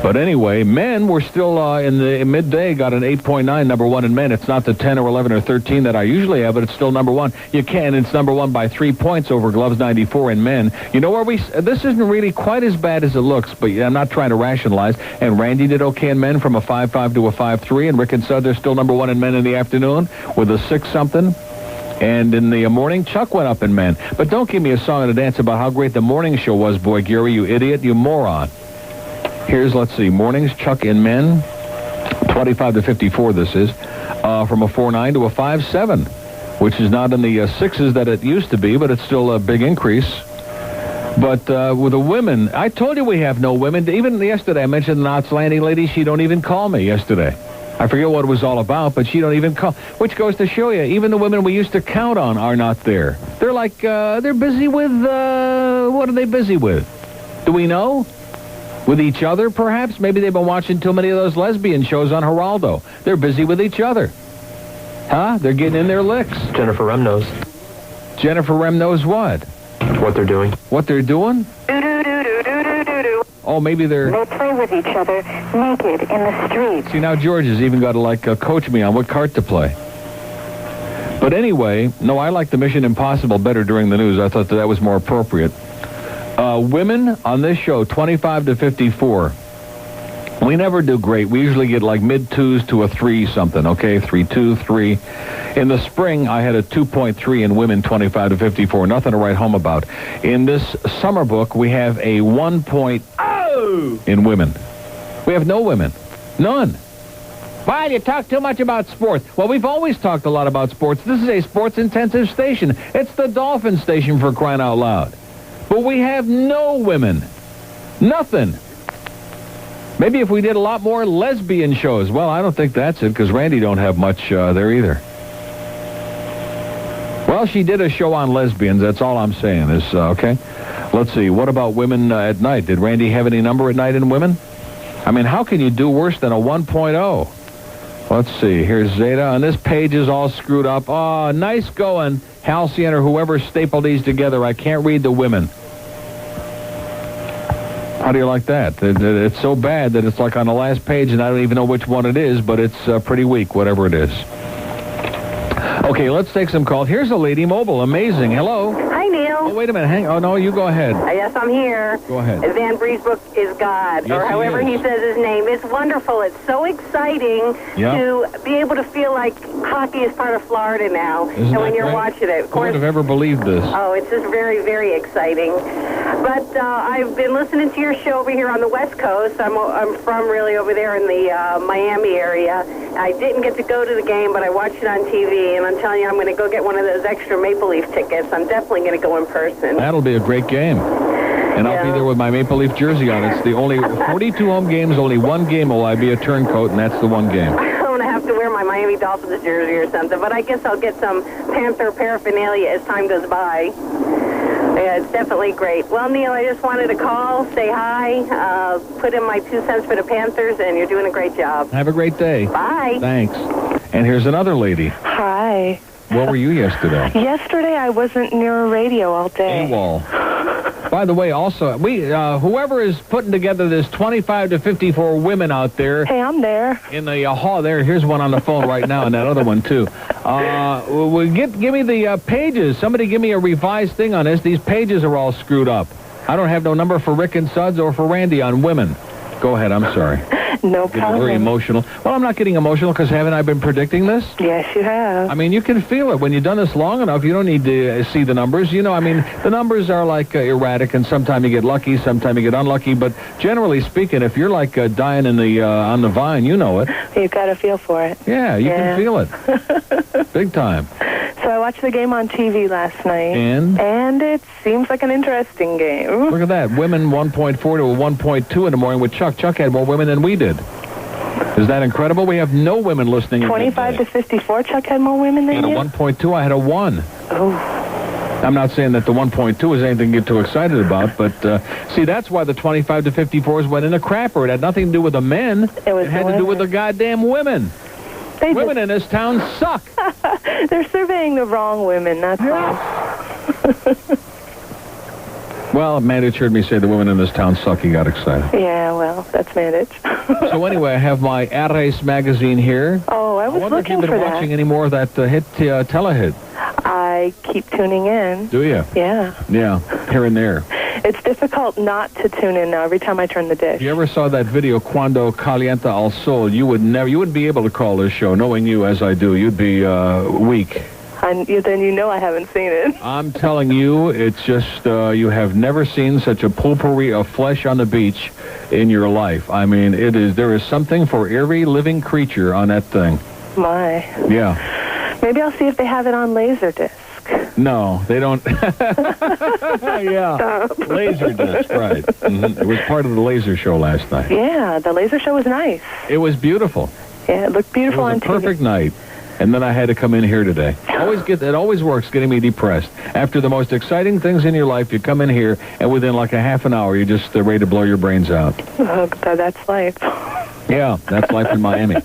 S5: But anyway, men were still in the midday, got an 8.9, number one in men. It's not the 10 or 11 or 13 that I usually have, but it's still number one. It's number one by 3 points over Gloves 94 in men. You know where this isn't really quite as bad as it looks, but I'm not trying to rationalize. And Randy did okay in men from a 5.5 to a 5.3, and Rick and Sud, they're still number one in men in the afternoon with a 6-something. And in the morning, Chuck went up in men. But don't give me a song and a dance about how great the morning show was, boy, Gary, you idiot, you moron. Here's, let's see, mornings, Chuck in men, 25 to 54 this is, from a 4.9 to a 5.7, which is not in the 6s that it used to be, but it's still a big increase. But with the women, I told you we have no women. Even yesterday, I mentioned the Knots Landing lady. She don't even call me yesterday. I forget what it was all about, but she don't even call, which goes to show you, even the women we used to count on are not there. They're like, they're busy with, what are they busy with? Do we know? With each other, perhaps? Maybe they've been watching too many of those lesbian shows on Geraldo. They're busy with each other. Huh? They're getting in their licks.
S13: Jennifer Rem knows.
S5: Jennifer Rem knows what?
S13: What they're doing.
S5: What they're doing? Oh, maybe
S9: They play with each other naked in the streets.
S5: See, now George has even got to, coach me on what cart to play. But anyway, no, I like the Mission Impossible better during the news. I thought that was more appropriate. Women on this show, 25 to 54. We never do great. We usually get like mid-2s to a 3-something, okay? 3.2, 3. In the spring, I had a 2.3 in women, 25 to 54. Nothing to write home about. In this summer book, we have a 1.0 in women. We have no women. None. Well, you talk too much about sports. Well, we've always talked a lot about sports. This is a sports-intensive station. It's the Dolphins station, for crying out loud. But we have no women. Nothing. Maybe if we did a lot more lesbian shows. Well, I don't think that's it, because Randy don't have much there either. Well, she did a show on lesbians. That's all I'm saying is, okay? Let's see. What about women at night? Did Randy have any number at night in women? I mean, how can you do worse than a 1.0? Let's see. Here's Zeta, and this page is all screwed up. Oh, nice going, Halcyon, or whoever stapled these together. I can't read the women. How do you like that? It's so bad that it's like on the last page, and I don't even know which one it is, but it's pretty weak, whatever it is. Okay, let's take some calls. Here's a lady mobile. Amazing. Hello.
S14: Hi, Neil.
S5: Oh, wait a minute. Hang. Oh, no, you go ahead.
S14: Yes, I'm here.
S5: Go ahead.
S14: Van Bree's book is God,
S5: Yes,
S14: or however he says his name. It's wonderful. It's so exciting to be able to feel like hockey is part of Florida now.
S5: Isn't
S14: and when
S5: that
S14: you're
S5: great?
S14: watching it, of
S5: Who
S14: course.
S5: would have ever believed this?
S14: Oh, it's just very, very exciting. But I've been listening to your show over here on the West Coast. I'm from really over there in the Miami area. I didn't get to go to the game, but I watched it on TV, and I'm telling you, I'm going to go get one of those extra Maple Leaf tickets. I'm definitely going to go in person.
S5: That'll be a great game. And I'll be there with my Maple Leaf jersey on. It's the only 42 home games, only one game will I be a turncoat, and that's the one game.
S14: I'm going to have to wear my Miami Dolphins jersey or something, but I guess I'll get some Panther paraphernalia as time goes by. Yeah, it's definitely great. Well, Neil, I just wanted to call, say hi, put in my 2 cents for the Panthers, and you're doing a great job.
S5: Have a great day.
S14: Bye.
S5: Thanks. And here's another lady.
S15: Hi.
S5: Where were you yesterday?
S15: Yesterday I wasn't near a radio all day.
S5: AWOL. By the way, also, whoever is putting together this 25 to 54 women out there.
S15: Hey, I'm there.
S5: In the hall there. Here's one on the phone right now, and that other one, too. Give me the pages. Somebody give me a revised thing on this. These pages are all screwed up. I don't have no number for Rick and Suds or for Randy on women. Go ahead. I'm sorry.
S15: No
S5: Getting
S15: problem.
S5: very emotional. Well, I'm not getting emotional because haven't I been predicting this?
S15: Yes, you have.
S5: I mean, you can feel it. When you've done this long enough, you don't need to see the numbers. You know, I mean, the numbers are like erratic, and sometimes you get lucky, sometimes you get unlucky. But generally speaking, if you're like dying in the on the vine, you know it.
S15: You've got a feel for it.
S5: Yeah, you can feel it. Big time.
S15: So I watched the game on TV last night.
S5: And
S15: it seems like an interesting game.
S5: Look at that. Women 1.4 to a 1.2 in the morning with Chuck. Chuck had more women than we did. Is that incredible? We have no women listening.
S15: 25 to 54, Chuck had more women than you?
S5: At a 1.2, I had a 1.
S15: Oh.
S5: I'm not saying that the 1.2 is anything to get too excited about, but see, that's why the 25 to 54s went in a crapper. It had nothing to do with the men. It had to do with the goddamn women. Women in this town suck.
S15: They're surveying the wrong women, that's all.
S5: Well, Mandich heard me say the women in this town suck. He got excited.
S15: Yeah, well, that's Mandich.
S5: So anyway, I have my Ares magazine here.
S15: Oh, I was
S5: wonder if
S15: looking
S5: you've been
S15: for
S5: watching
S15: that.
S5: any more of that hit telehit.
S15: I keep tuning in.
S5: Do you?
S15: Yeah.
S5: Yeah, here and there.
S15: It's difficult not to tune in now every time I turn the dish.
S5: If you ever saw that video, Cuando Calienta al Sol, you wouldn't be able to call this show. Knowing you as I do, you'd be weak.
S15: Then you know I haven't seen it.
S5: I'm telling you, it's just, you have never seen such a potpourri of flesh on the beach in your life. I mean, there is something for every living creature on that thing.
S15: My.
S5: Yeah.
S15: Maybe I'll see if they have it on Laserdisc.
S5: No, they don't. Yeah. Laserdisc, right. Mm-hmm. It was part of the laser show last night.
S15: Yeah, the laser show was nice.
S5: It was beautiful.
S15: Yeah, it looked beautiful on
S5: It was
S15: TV.
S5: a perfect night. And then I had to come in here today. It always works getting me depressed. After the most exciting things in your life, you come in here, and within like a half an hour, you're just ready to blow your brains out.
S15: Oh, that's life.
S5: Yeah, that's life in Miami.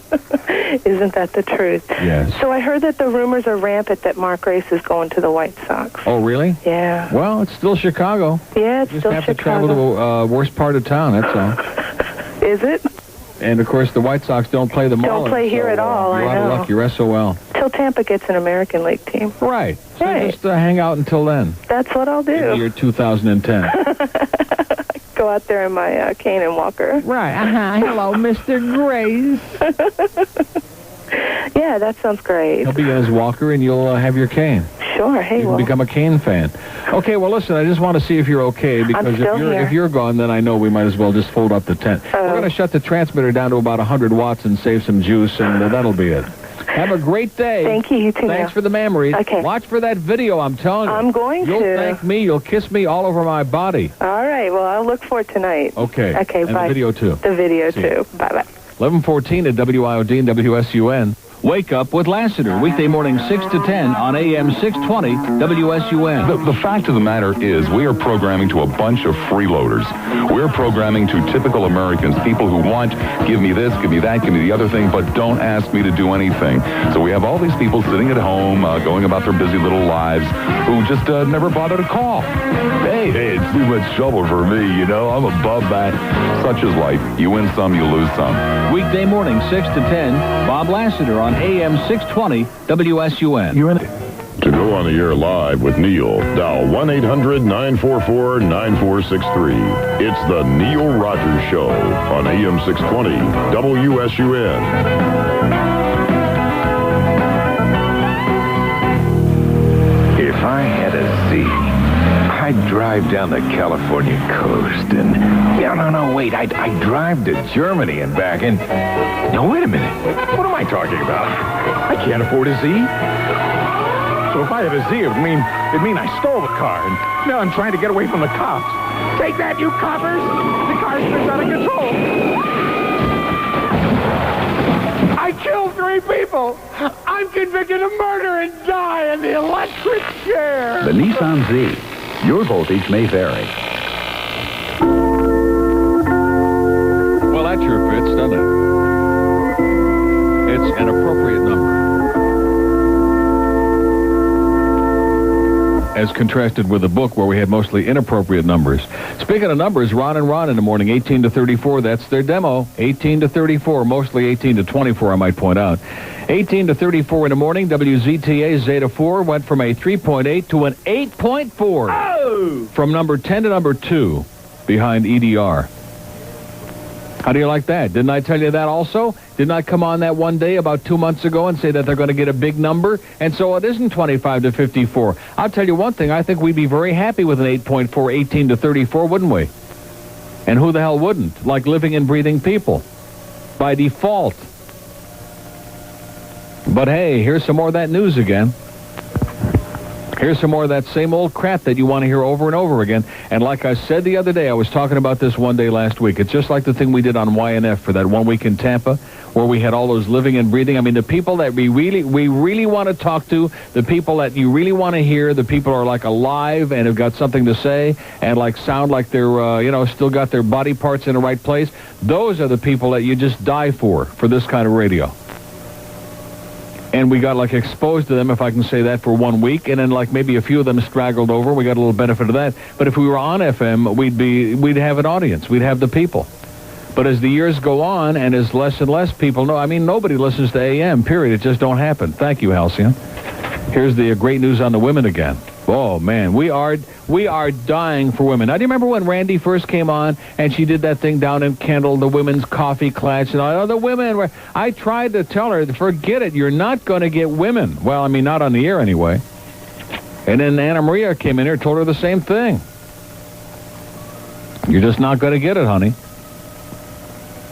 S15: Isn't that the truth?
S5: Yes.
S15: So I heard that the rumors are rampant that Mark Grace is going to the White Sox.
S5: Oh, really?
S15: Yeah.
S5: Well, it's still Chicago.
S15: Yeah, it's
S5: just
S15: still
S5: have
S15: Chicago.
S5: to travel to the worst part of town, that's all.
S15: Is it?
S5: And, of course, the White Sox don't play the Marlins.
S15: Don't play here at all,
S5: You're
S15: I
S5: out
S15: know.
S5: of luck. You're SOL.
S15: Till Tampa gets an American League team.
S5: Right. So
S15: Right.
S5: just hang out until then.
S15: That's what I'll do.
S5: In the year 2010.
S15: Go out there in my cane and walker.
S5: Right. Hello, Mr. Grace.
S15: Yeah, that sounds great.
S5: He'll be in his walker, and you'll have your cane.
S15: Sure. Hey,
S5: You can
S15: well.
S5: become a cane fan. Okay, well, listen, I just want to see if you're okay, because
S15: still here.
S5: if you're gone, then I know we might as well just fold up the tent. We're going to shut the transmitter down to about 100 watts and save some juice, and that'll be it. Have a great day.
S15: Thank you. You too.
S5: Thanks for the memories.
S15: Okay.
S5: Watch for that video, I'm telling you.
S15: I'm going
S5: You'll
S15: to.
S5: thank me. You'll kiss me all over my body.
S15: All right. Well, I'll look for it tonight.
S5: Okay.
S15: Okay,
S5: and
S15: bye.
S5: the video, too.
S15: The video,
S5: See
S15: too. Bye-bye.
S5: 11:14 at WIOD and WSUN. Wake Up with Lassiter, weekday morning 6 to 10 on AM 620 WSUN.
S1: The fact of the matter is we are programming to a bunch of freeloaders. We're programming to typical Americans, people who want, give me this, give me that, give me the other thing, but don't ask me to do anything. So we have all these people sitting at home, going about their busy little lives, who just never bother to call. Hey, it's too much trouble for me, you know. I'm above that. Such is life. You win some, you lose some.
S5: Weekday morning 6 to 10, Bob Lassiter on AM 620 WSUN.
S1: You're in it. To go on the air live with Neil, dial 1-800-944-9463. It's the Neil Rogers Show on AM 620 WSUN.
S16: If I had a Z, I'd drive down the California coast and... No, wait. I'd drive to Germany and back and... No, wait a minute. What am I talking about? I can't afford a Z. So if I had a Z, it'd mean I stole the car, and now I'm trying to get away from the cops. Take that, you coppers! The car's just out of control. I killed 3 people. I'm convicted of murder and die in the electric chair.
S17: The Nissan Z. Your voltage may vary.
S5: Well, that sure fits, doesn't it? It's an appropriate number. As contrasted with the book where we had mostly inappropriate numbers. Speaking of numbers, Ron and Ron in the morning, 18 to 34, that's their demo. 18 to 34, mostly 18 to 24, I might point out. 18 to 34 in the morning, WZTA Zeta 4 went from a 3.8 to an 8.4. Oh! From number 10 to number 2 behind EDR. How do you like that? Didn't I tell you that also? Didn't I come on that one day about 2 months ago and say that they're going to get a big number? And so it isn't 25 to 54. I'll tell you one thing. I think we'd be very happy with an 8.4, 18 to 34, wouldn't we? And who the hell wouldn't? Like living and breathing people. By default. But hey, here's some more of that news again. Here's some more of that same old crap that you want to hear over and over again. And like I said the other day, I was talking about this one day last week. It's just like the thing we did on YNF for that 1 week in Tampa, where we had all those living and breathing. I mean, the people that we really want to talk to, the people that you really want to hear, the people are like alive and have got something to say and like sound like they're, still got their body parts in the right place. Those are the people that you just die for this kind of radio. And we got like exposed to them, if I can say that, for 1 week, and then like maybe a few of them straggled over. We got a little benefit of that. But if we were on FM, we'd have an audience. We'd have the people. But as the years go on, and as less and less people know, I mean, nobody listens to AM. Period. It just don't happen. Thank you, Halcyon. Here's the great news on the women again. Oh man, we are dying for women. Now, do you remember when Randy first came on and she did that thing down in Kendall, the women's coffee class, and all the women were... I tried to tell her, forget it, you're not going to get women. Well, I mean, not on the air anyway. And then Anna Maria came in here and told her the same thing. You're just not going to get it, honey.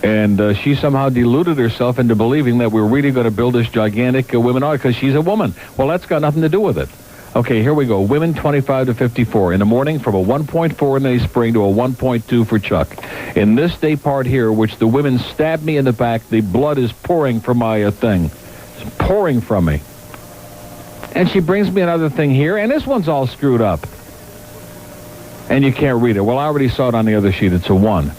S5: And she somehow deluded herself into believing that we're really going to build this gigantic women audience because she's a woman. Well, that's got nothing to do with it. Okay, here we go. Women 25 to 54. In the morning, from a 1.4 in the spring to a 1.2 for Chuck. In this day part here, which the women stabbed me in the back, the blood is pouring from my thing. It's pouring from me. And she brings me another thing here, and this one's all screwed up. And you can't read it. Well, I already saw it on the other sheet. It's a 1.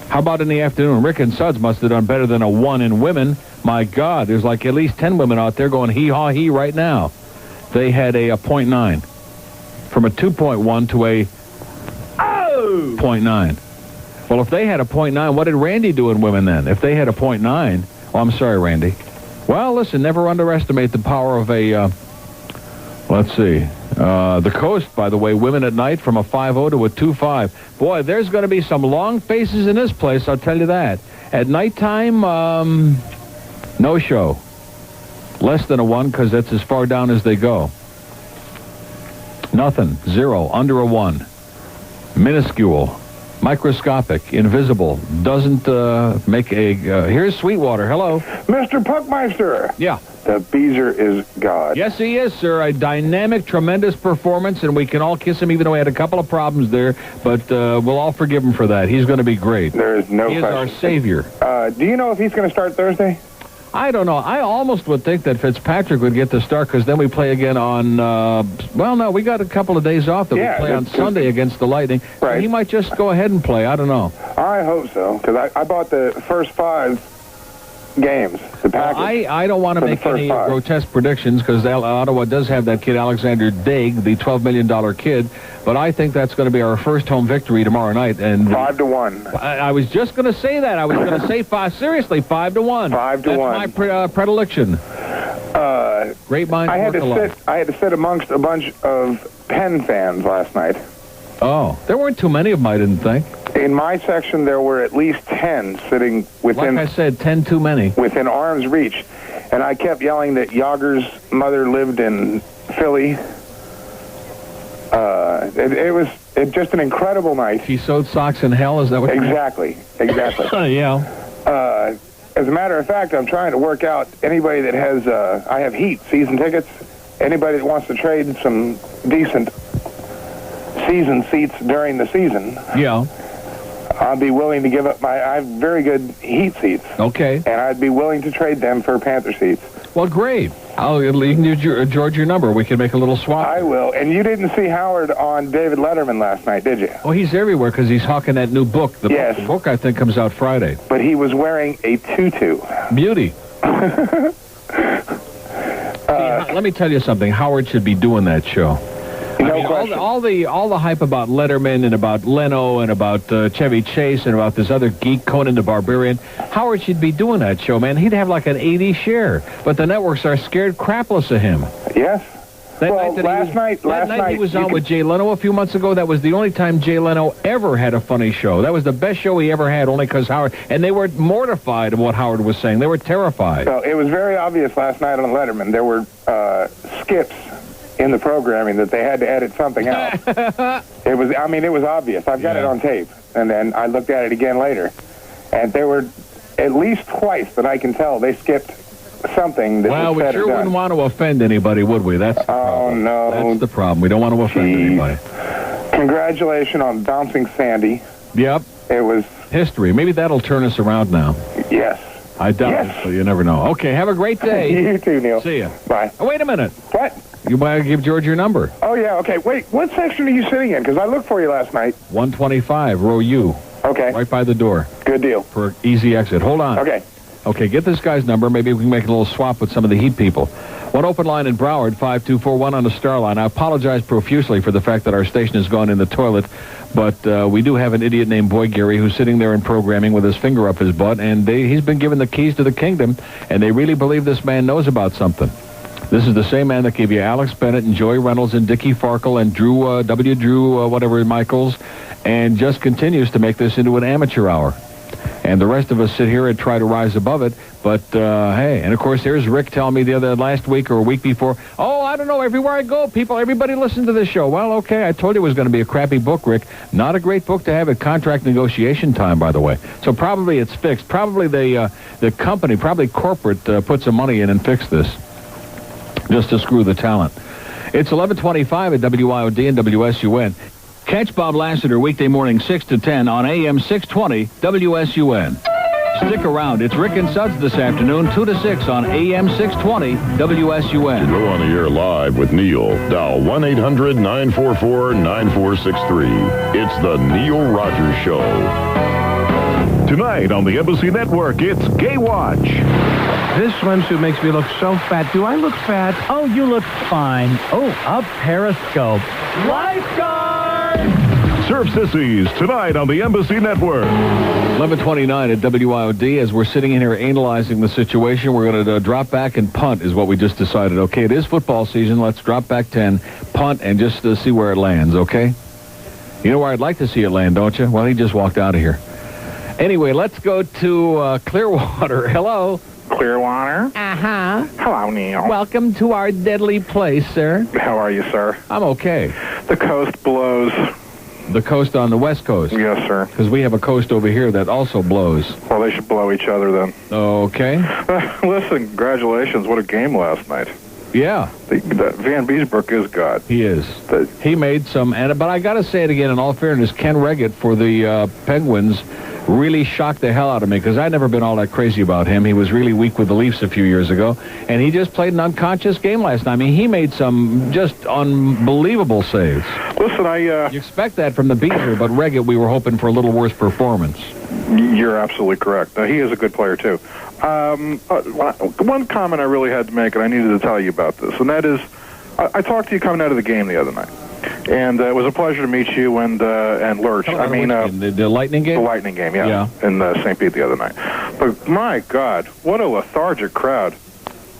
S5: How about in the afternoon? Rick and Suds must have done better than a 1 in women. My God, there's like at least 10 women out there going hee-haw-hee right now. They had a 0.9. From a 2.1 to a 0.9. Well, if they had a 0.9, what did Randy do in women then? If they had a 0.9, oh, I'm sorry, Randy. Well, listen, never underestimate the power of a, let's see, the Coast, by the way, women at night from a 5.0 to a 2.5. Boy, there's going to be some long faces in this place, I'll tell you that. At nighttime, no show. Less than a 1 because that's as far down as they go. Nothing. 0. Under a 1. Minuscule. Microscopic. Invisible. Doesn't make a... here's Sweetwater. Hello.
S18: Mr. Puckmeister.
S5: Yeah.
S18: The Beezer is God.
S5: Yes, he is, sir. A dynamic, tremendous performance, and we can all kiss him even though he had a couple of problems there, but we'll all forgive him for that. He's going to be great.
S18: There is no question.
S5: He is our savior.
S18: Do you know if he's going to start Thursday?
S5: I don't know. I almost would think that Fitzpatrick would get the start because then we play again on, we got a couple of days off that we play on Sunday against the Lightning.
S18: Right.
S5: So he might just go ahead and play. I don't know.
S18: I hope so, because I bought the first 5 games, the package.
S5: I don't want to make any grotesque predictions because Ottawa does have that kid, Alexander Daig, the $12 million kid, but I think that's going to be our first home victory tomorrow night. And
S18: 5-1.
S5: I was just going to say that. I was going to say 5-1. 5-1.
S18: That's
S5: my predilection. Great minds
S18: I had
S5: work
S18: to sit amongst a bunch of Penn fans last night.
S5: Oh, there weren't too many of them, I didn't think.
S18: In my section, there were at least 10 sitting within...
S5: Like I said, 10 too many.
S18: Within arm's reach. And I kept yelling that Yager's mother lived in Philly. It was just an incredible night.
S5: She sewed socks in hell, is that what
S18: Exactly.
S5: Yeah.
S18: As a matter of fact, I'm trying to work out anybody that has... I have Heat season tickets. Anybody that wants to trade some decent season seats during the season...
S5: Yeah.
S18: I'd be willing to give up I have very good Heat seats.
S5: Okay.
S18: And I'd be willing to trade them for Panther seats.
S5: Well, great. You can give George your number. We can make a little swap.
S18: I will. And you didn't see Howard on David Letterman last night, did you?
S5: Oh, he's everywhere because he's hawking that new book. The book, I think, comes out Friday.
S18: But he was wearing a tutu.
S5: Beauty. Let me tell you something. Howard should be doing that show. All the hype about Letterman and about Leno and about Chevy Chase and about this other geek, Conan the Barbarian. Howard should be doing that show, man. He'd have like an 80 share. But the networks are scared crapless of him.
S18: Yes.
S5: Last night he was on with Jay Leno a few months ago. That was the only time Jay Leno ever had a funny show. That was the best show he ever had, only because Howard... And they were mortified of what Howard was saying. They were terrified.
S18: So it was very obvious last night on Letterman. There were skips in the programming that they had to edit something out. It was obvious. I've got it on tape. And then I looked at it again later. And there were at least twice that I can tell they skipped something that was
S5: we
S18: said
S5: sure
S18: or done.
S5: wouldn't want to offend anybody, would we? That's the problem.
S18: No.
S5: That's the problem. We don't want to offend anybody.
S18: Congratulations on bouncing Sandy.
S5: Yep.
S18: It was...
S5: history. Maybe that'll turn us around now.
S18: Yes.
S5: I doubt it, so you never know. Okay, have a great day.
S18: You too, Neil.
S5: See ya.
S18: Bye.
S5: Oh, wait a minute.
S18: What?
S5: You might give George your number.
S18: Oh, yeah, okay. Wait, what section are you sitting in? Because I looked for you last night.
S5: 125, row U.
S18: Okay.
S5: Right by the door.
S18: Good deal.
S5: For easy exit. Hold on.
S18: Okay.
S5: Okay, get this guy's number. Maybe we can make a little swap with some of the Heat people. One open line in Broward, 5241 on the Star Line. I apologize profusely for the fact that our station has gone in the toilet, but we do have an idiot named Boy Gary who's sitting there in programming with his finger up his butt, and he's been given the keys to the kingdom, and they really believe this man knows about something. This is the same man that gave you Alex Bennett and Joey Reynolds and Dickie Farkle and Drew Michaels, and just continues to make this into an amateur hour. And the rest of us sit here and try to rise above it. But, hey, and of course, here's Rick telling me last week or a week before, oh, I don't know, everywhere I go, everybody listen to this show. Well, okay, I told you it was going to be a crappy book, Rick. Not a great book to have at contract negotiation time, by the way. So probably it's fixed. Probably the company, probably corporate, put some money in and fixed this just to screw the talent. It's 11:25 at WIOD and WSUN. Catch Bob Lassiter weekday morning 6 to 10 on AM 620 WSUN. Stick around. It's Rick and Suds this afternoon, 2 to 6 on AM 620 WSUN.
S1: To go on the air live with Neil, dial 1-800-944-9463. It's the Neil Rogers Show.
S2: Tonight on the Embassy Network, it's Gay Watch.
S19: This swimsuit makes me look so fat. Do I look fat?
S20: Oh, you look fine. Oh, a periscope.
S2: Lifeguard! Surf Sissies, tonight on the Embassy Network.
S5: 11:29 at WIOD. As we're sitting in here analyzing the situation, we're going to drop back and punt is what we just decided. Okay, it is football season. Let's drop back 10, punt, and just see where it lands, okay? You know where I'd like to see it land, don't you? Well, he just walked out of here. Anyway, let's go to Clearwater. Hello.
S21: Clearwater?
S20: Uh-huh.
S21: Hello, Neil.
S20: Welcome to our deadly place, sir.
S21: How are you, sir?
S5: I'm okay.
S21: The coast blows.
S5: The coast on the West Coast?
S21: Yes, sir.
S5: Because we have a coast over here that also blows.
S21: Well, they should blow each other then.
S5: Okay.
S21: Listen, congratulations. What a game last night.
S5: Yeah.
S21: Van Beesbrook is God.
S5: He is. He made some, but I got to say it again, in all fairness, Ken Reggett for the Penguins really shocked the hell out of me because I'd never been all that crazy about him. He was really weak with the Leafs a few years ago, and he just played an unconscious game last night. I mean, he made some just unbelievable saves.
S21: Listen,
S5: You expect that from the Beaver, but Reggett, we were hoping for a little worse performance.
S21: You're absolutely correct. He is a good player, too. One comment I really had to make, and I needed to tell you about this, and that is, I talked to you coming out of the game the other night. And it was a pleasure to meet you and Lurch.
S5: I mean, the Lightning game?
S21: The Lightning game, yeah. In St. Pete the other night. But my God, what a lethargic crowd.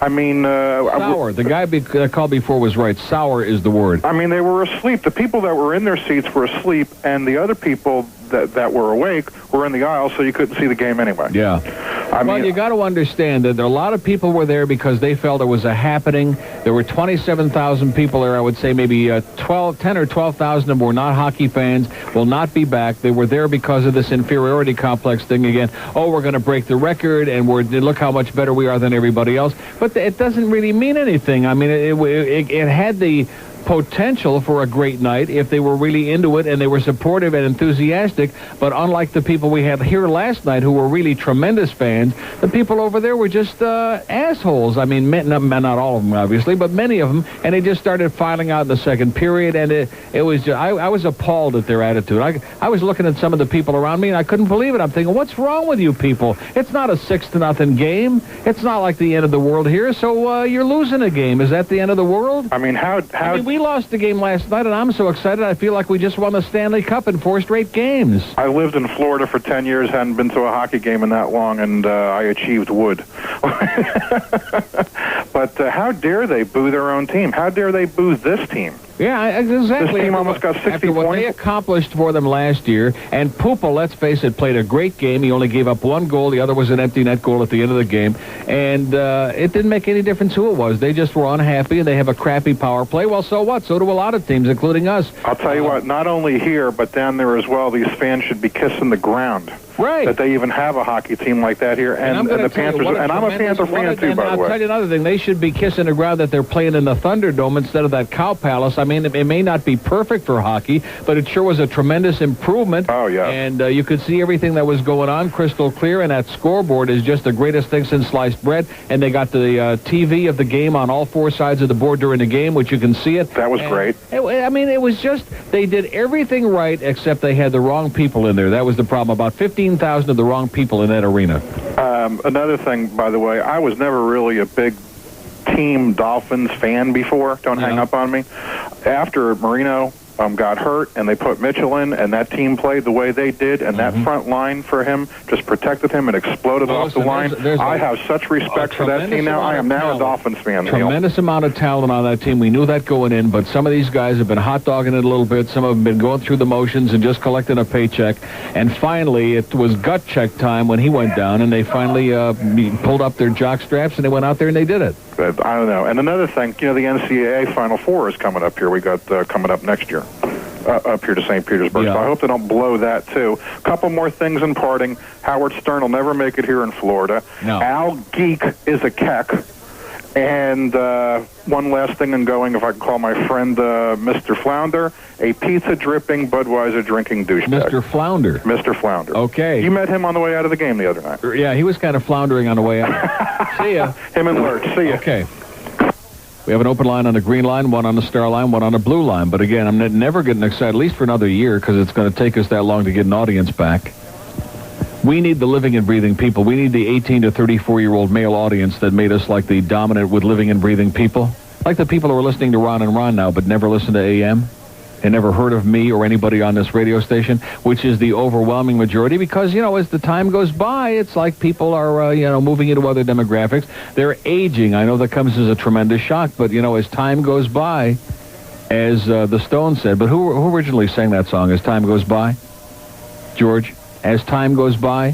S21: I mean...
S5: sour. The guy called before was right. Sour is the word.
S21: I mean, they were asleep. The people that were in their seats were asleep, and the other people that were awake were in the aisle, so you couldn't see the game anyway.
S5: Yeah. Well, you got to understand that a lot of people were there because they felt it was a happening. There were 27,000 people there. I would say maybe 10 or 12,000 of them were not hockey fans, will not be back. They were there because of this inferiority complex thing again. Oh, we're going to break the record, and look how much better we are than everybody else. But it doesn't really mean anything. I mean, it had the potential for a great night if they were really into it and they were supportive and enthusiastic, but unlike the people we had here last night who were really tremendous fans, the people over there were just assholes. I mean, not all of them, obviously, but many of them, and they just started filing out in the second period, and it was just, I was appalled at their attitude. I was looking at some of the people around me, and I couldn't believe it. I'm thinking, what's wrong with you people? It's not a 6-0 game. It's not like the end of the world here, so you're losing a game. Is that the end of the world?
S21: I mean,
S5: we lost the game last night, and I'm so excited. I feel like we just won the Stanley Cup in 4 straight games.
S21: I lived in Florida for 10 years, hadn't been to a hockey game in that long, and I achieved wood. But how dare they boo their own team? How dare they boo this team?
S5: Yeah, exactly.
S21: This team almost got 60
S5: after what
S21: points.
S5: They accomplished for them last year, and Pupil, let's face it, played a great game. He only gave up 1 goal. The other was an empty net goal at the end of the game, and it didn't make any difference who it was. They just were unhappy, and they have a crappy power play. Well, so what? So do a lot of teams, including us.
S21: I'll tell you what, not only here, but down there as well, these fans should be kissing the ground.
S5: Right.
S21: That they even have a hockey team like that here, and the Panthers. And I'm a Panther fan, too, by the way.
S5: I'll tell you another thing. They should be kissing the ground that they're playing in the Thunderdome instead of that Cow Palace. I mean, it may not be perfect for hockey, but it sure was a tremendous improvement.
S21: Oh, yeah.
S5: And you could see everything that was going on crystal clear, and that scoreboard is just the greatest thing since sliced bread. And they got the TV of the game on all 4 sides of the board during the game, which you can see it.
S21: That was great.
S5: It was just, they did everything right, except they had the wrong people in there. That was the problem. About 15,000 of the wrong people in that arena.
S21: Another thing, by the way, I was never really a big Team Dolphins fan before. Don't hang up on me. After Marino got hurt and they put Mitchell in, and that team played the way they did, and that front line for him just protected him and exploded off the line. I have such respect for that team now. I am now a Dolphins fan.
S5: Tremendous amount of talent on that team. We knew that going in, but some of these guys have been hot dogging it a little bit. Some of them have been going through the motions and just collecting a paycheck. And finally, it was gut check time when he went down, and they finally pulled up their jock straps and they went out there and they did it.
S21: But I don't know. And another thing, the NCAA Final Four is coming up here. We got coming up next year. Up here to St. Petersburg.
S5: Yeah.
S21: So I hope they don't blow that, too. A couple more things in parting. Howard Stern will never make it here in Florida.
S5: No.
S21: Al Geek is a keck. And one last thing in going, if I can call my friend Mr. Flounder, a pizza-dripping, Budweiser drinking douchebag.
S5: Mr. Flounder?
S21: Mr. Flounder.
S5: Okay.
S21: You met him on the way out of the game the other night.
S5: Yeah, he was kind of floundering on the way out. See ya.
S21: Him and Lurch. See ya.
S5: Okay. We have an open line on the green line, one on the star line, one on the blue line. But again, I'm never getting excited, at least for another year, because it's going to take us that long to get an audience back. We need the living and breathing people. We need the 18 to 34-year-old male audience that made us like the dominant with living and breathing people. Like the people who are listening to Ron and Ron now, but never listen to AM. And never heard of me or anybody on this radio station, which is the overwhelming majority, because, as the time goes by, it's like people are, moving into other demographics. They're aging. I know that comes as a tremendous shock, but, as time goes by, as the Stones said, but who originally sang that song, As Time Goes By? George, As Time Goes By?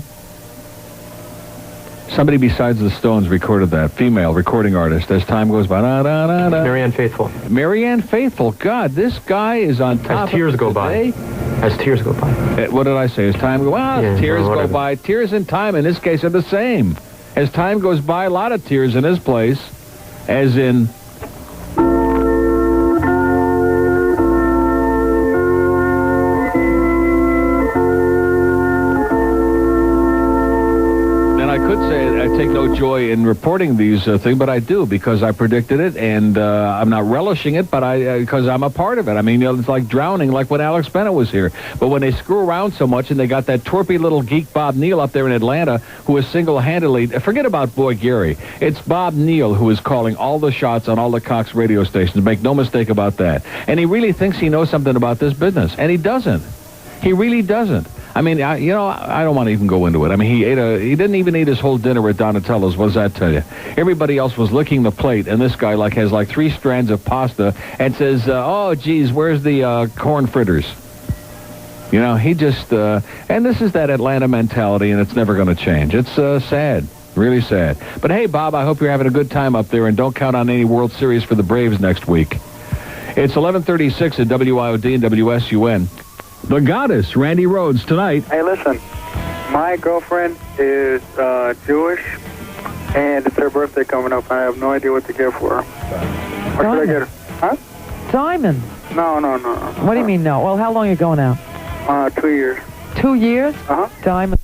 S5: Somebody besides the Stones recorded that. Female recording artist. As time goes by. Da, da, da, da.
S13: Marianne Faithfull.
S5: Marianne Faithfull. God, this guy is on top
S13: As tears
S5: of
S13: go
S5: today.
S13: by. As tears go by.
S5: What did I say? As time goes by? Well,
S13: Yeah,
S5: tears
S13: well,
S5: go by. Tears and time, in this case, are the same. As time goes by, a lot of tears in his place. As in could say I take no joy in reporting these things, but I do because I predicted it, and I'm not relishing it, but because I'm a part of it. I mean, you know, it's like drowning, like when Alex Bennett was here. But when they screw around so much, and they got that torpy little geek Bob Neal up there in Atlanta, who is single-handedly, forget about Boy Gary. It's Bob Neal who is calling all the shots on all the Cox radio stations. Make no mistake about that. And he really thinks he knows something about this business, and he doesn't. He really doesn't. I mean, I don't want to even go into it. I mean, he didn't even eat his whole dinner at Donatello's. What does that tell you? Everybody else was licking the plate, and this guy has like 3 strands of pasta and says, "Oh, geez, where's the corn fritters?" You know, he just and this is that Atlanta mentality, and it's never going to change. It's sad, really sad. But hey, Bob, I hope you're having a good time up there, and don't count on any World Series for the Braves next week. It's 11:36 at WIOD and WSUN. The Goddess, Randy Rhodes, tonight.
S4: Hey, listen, my girlfriend is Jewish, and it's her birthday coming up. I have no idea what to give for her. What should I get her? Huh?
S22: Diamond.
S4: No.
S22: What do you mean no? Well, how long are you going out?
S4: 2 years.
S22: 2 years?
S4: Uh-huh.
S22: Diamond.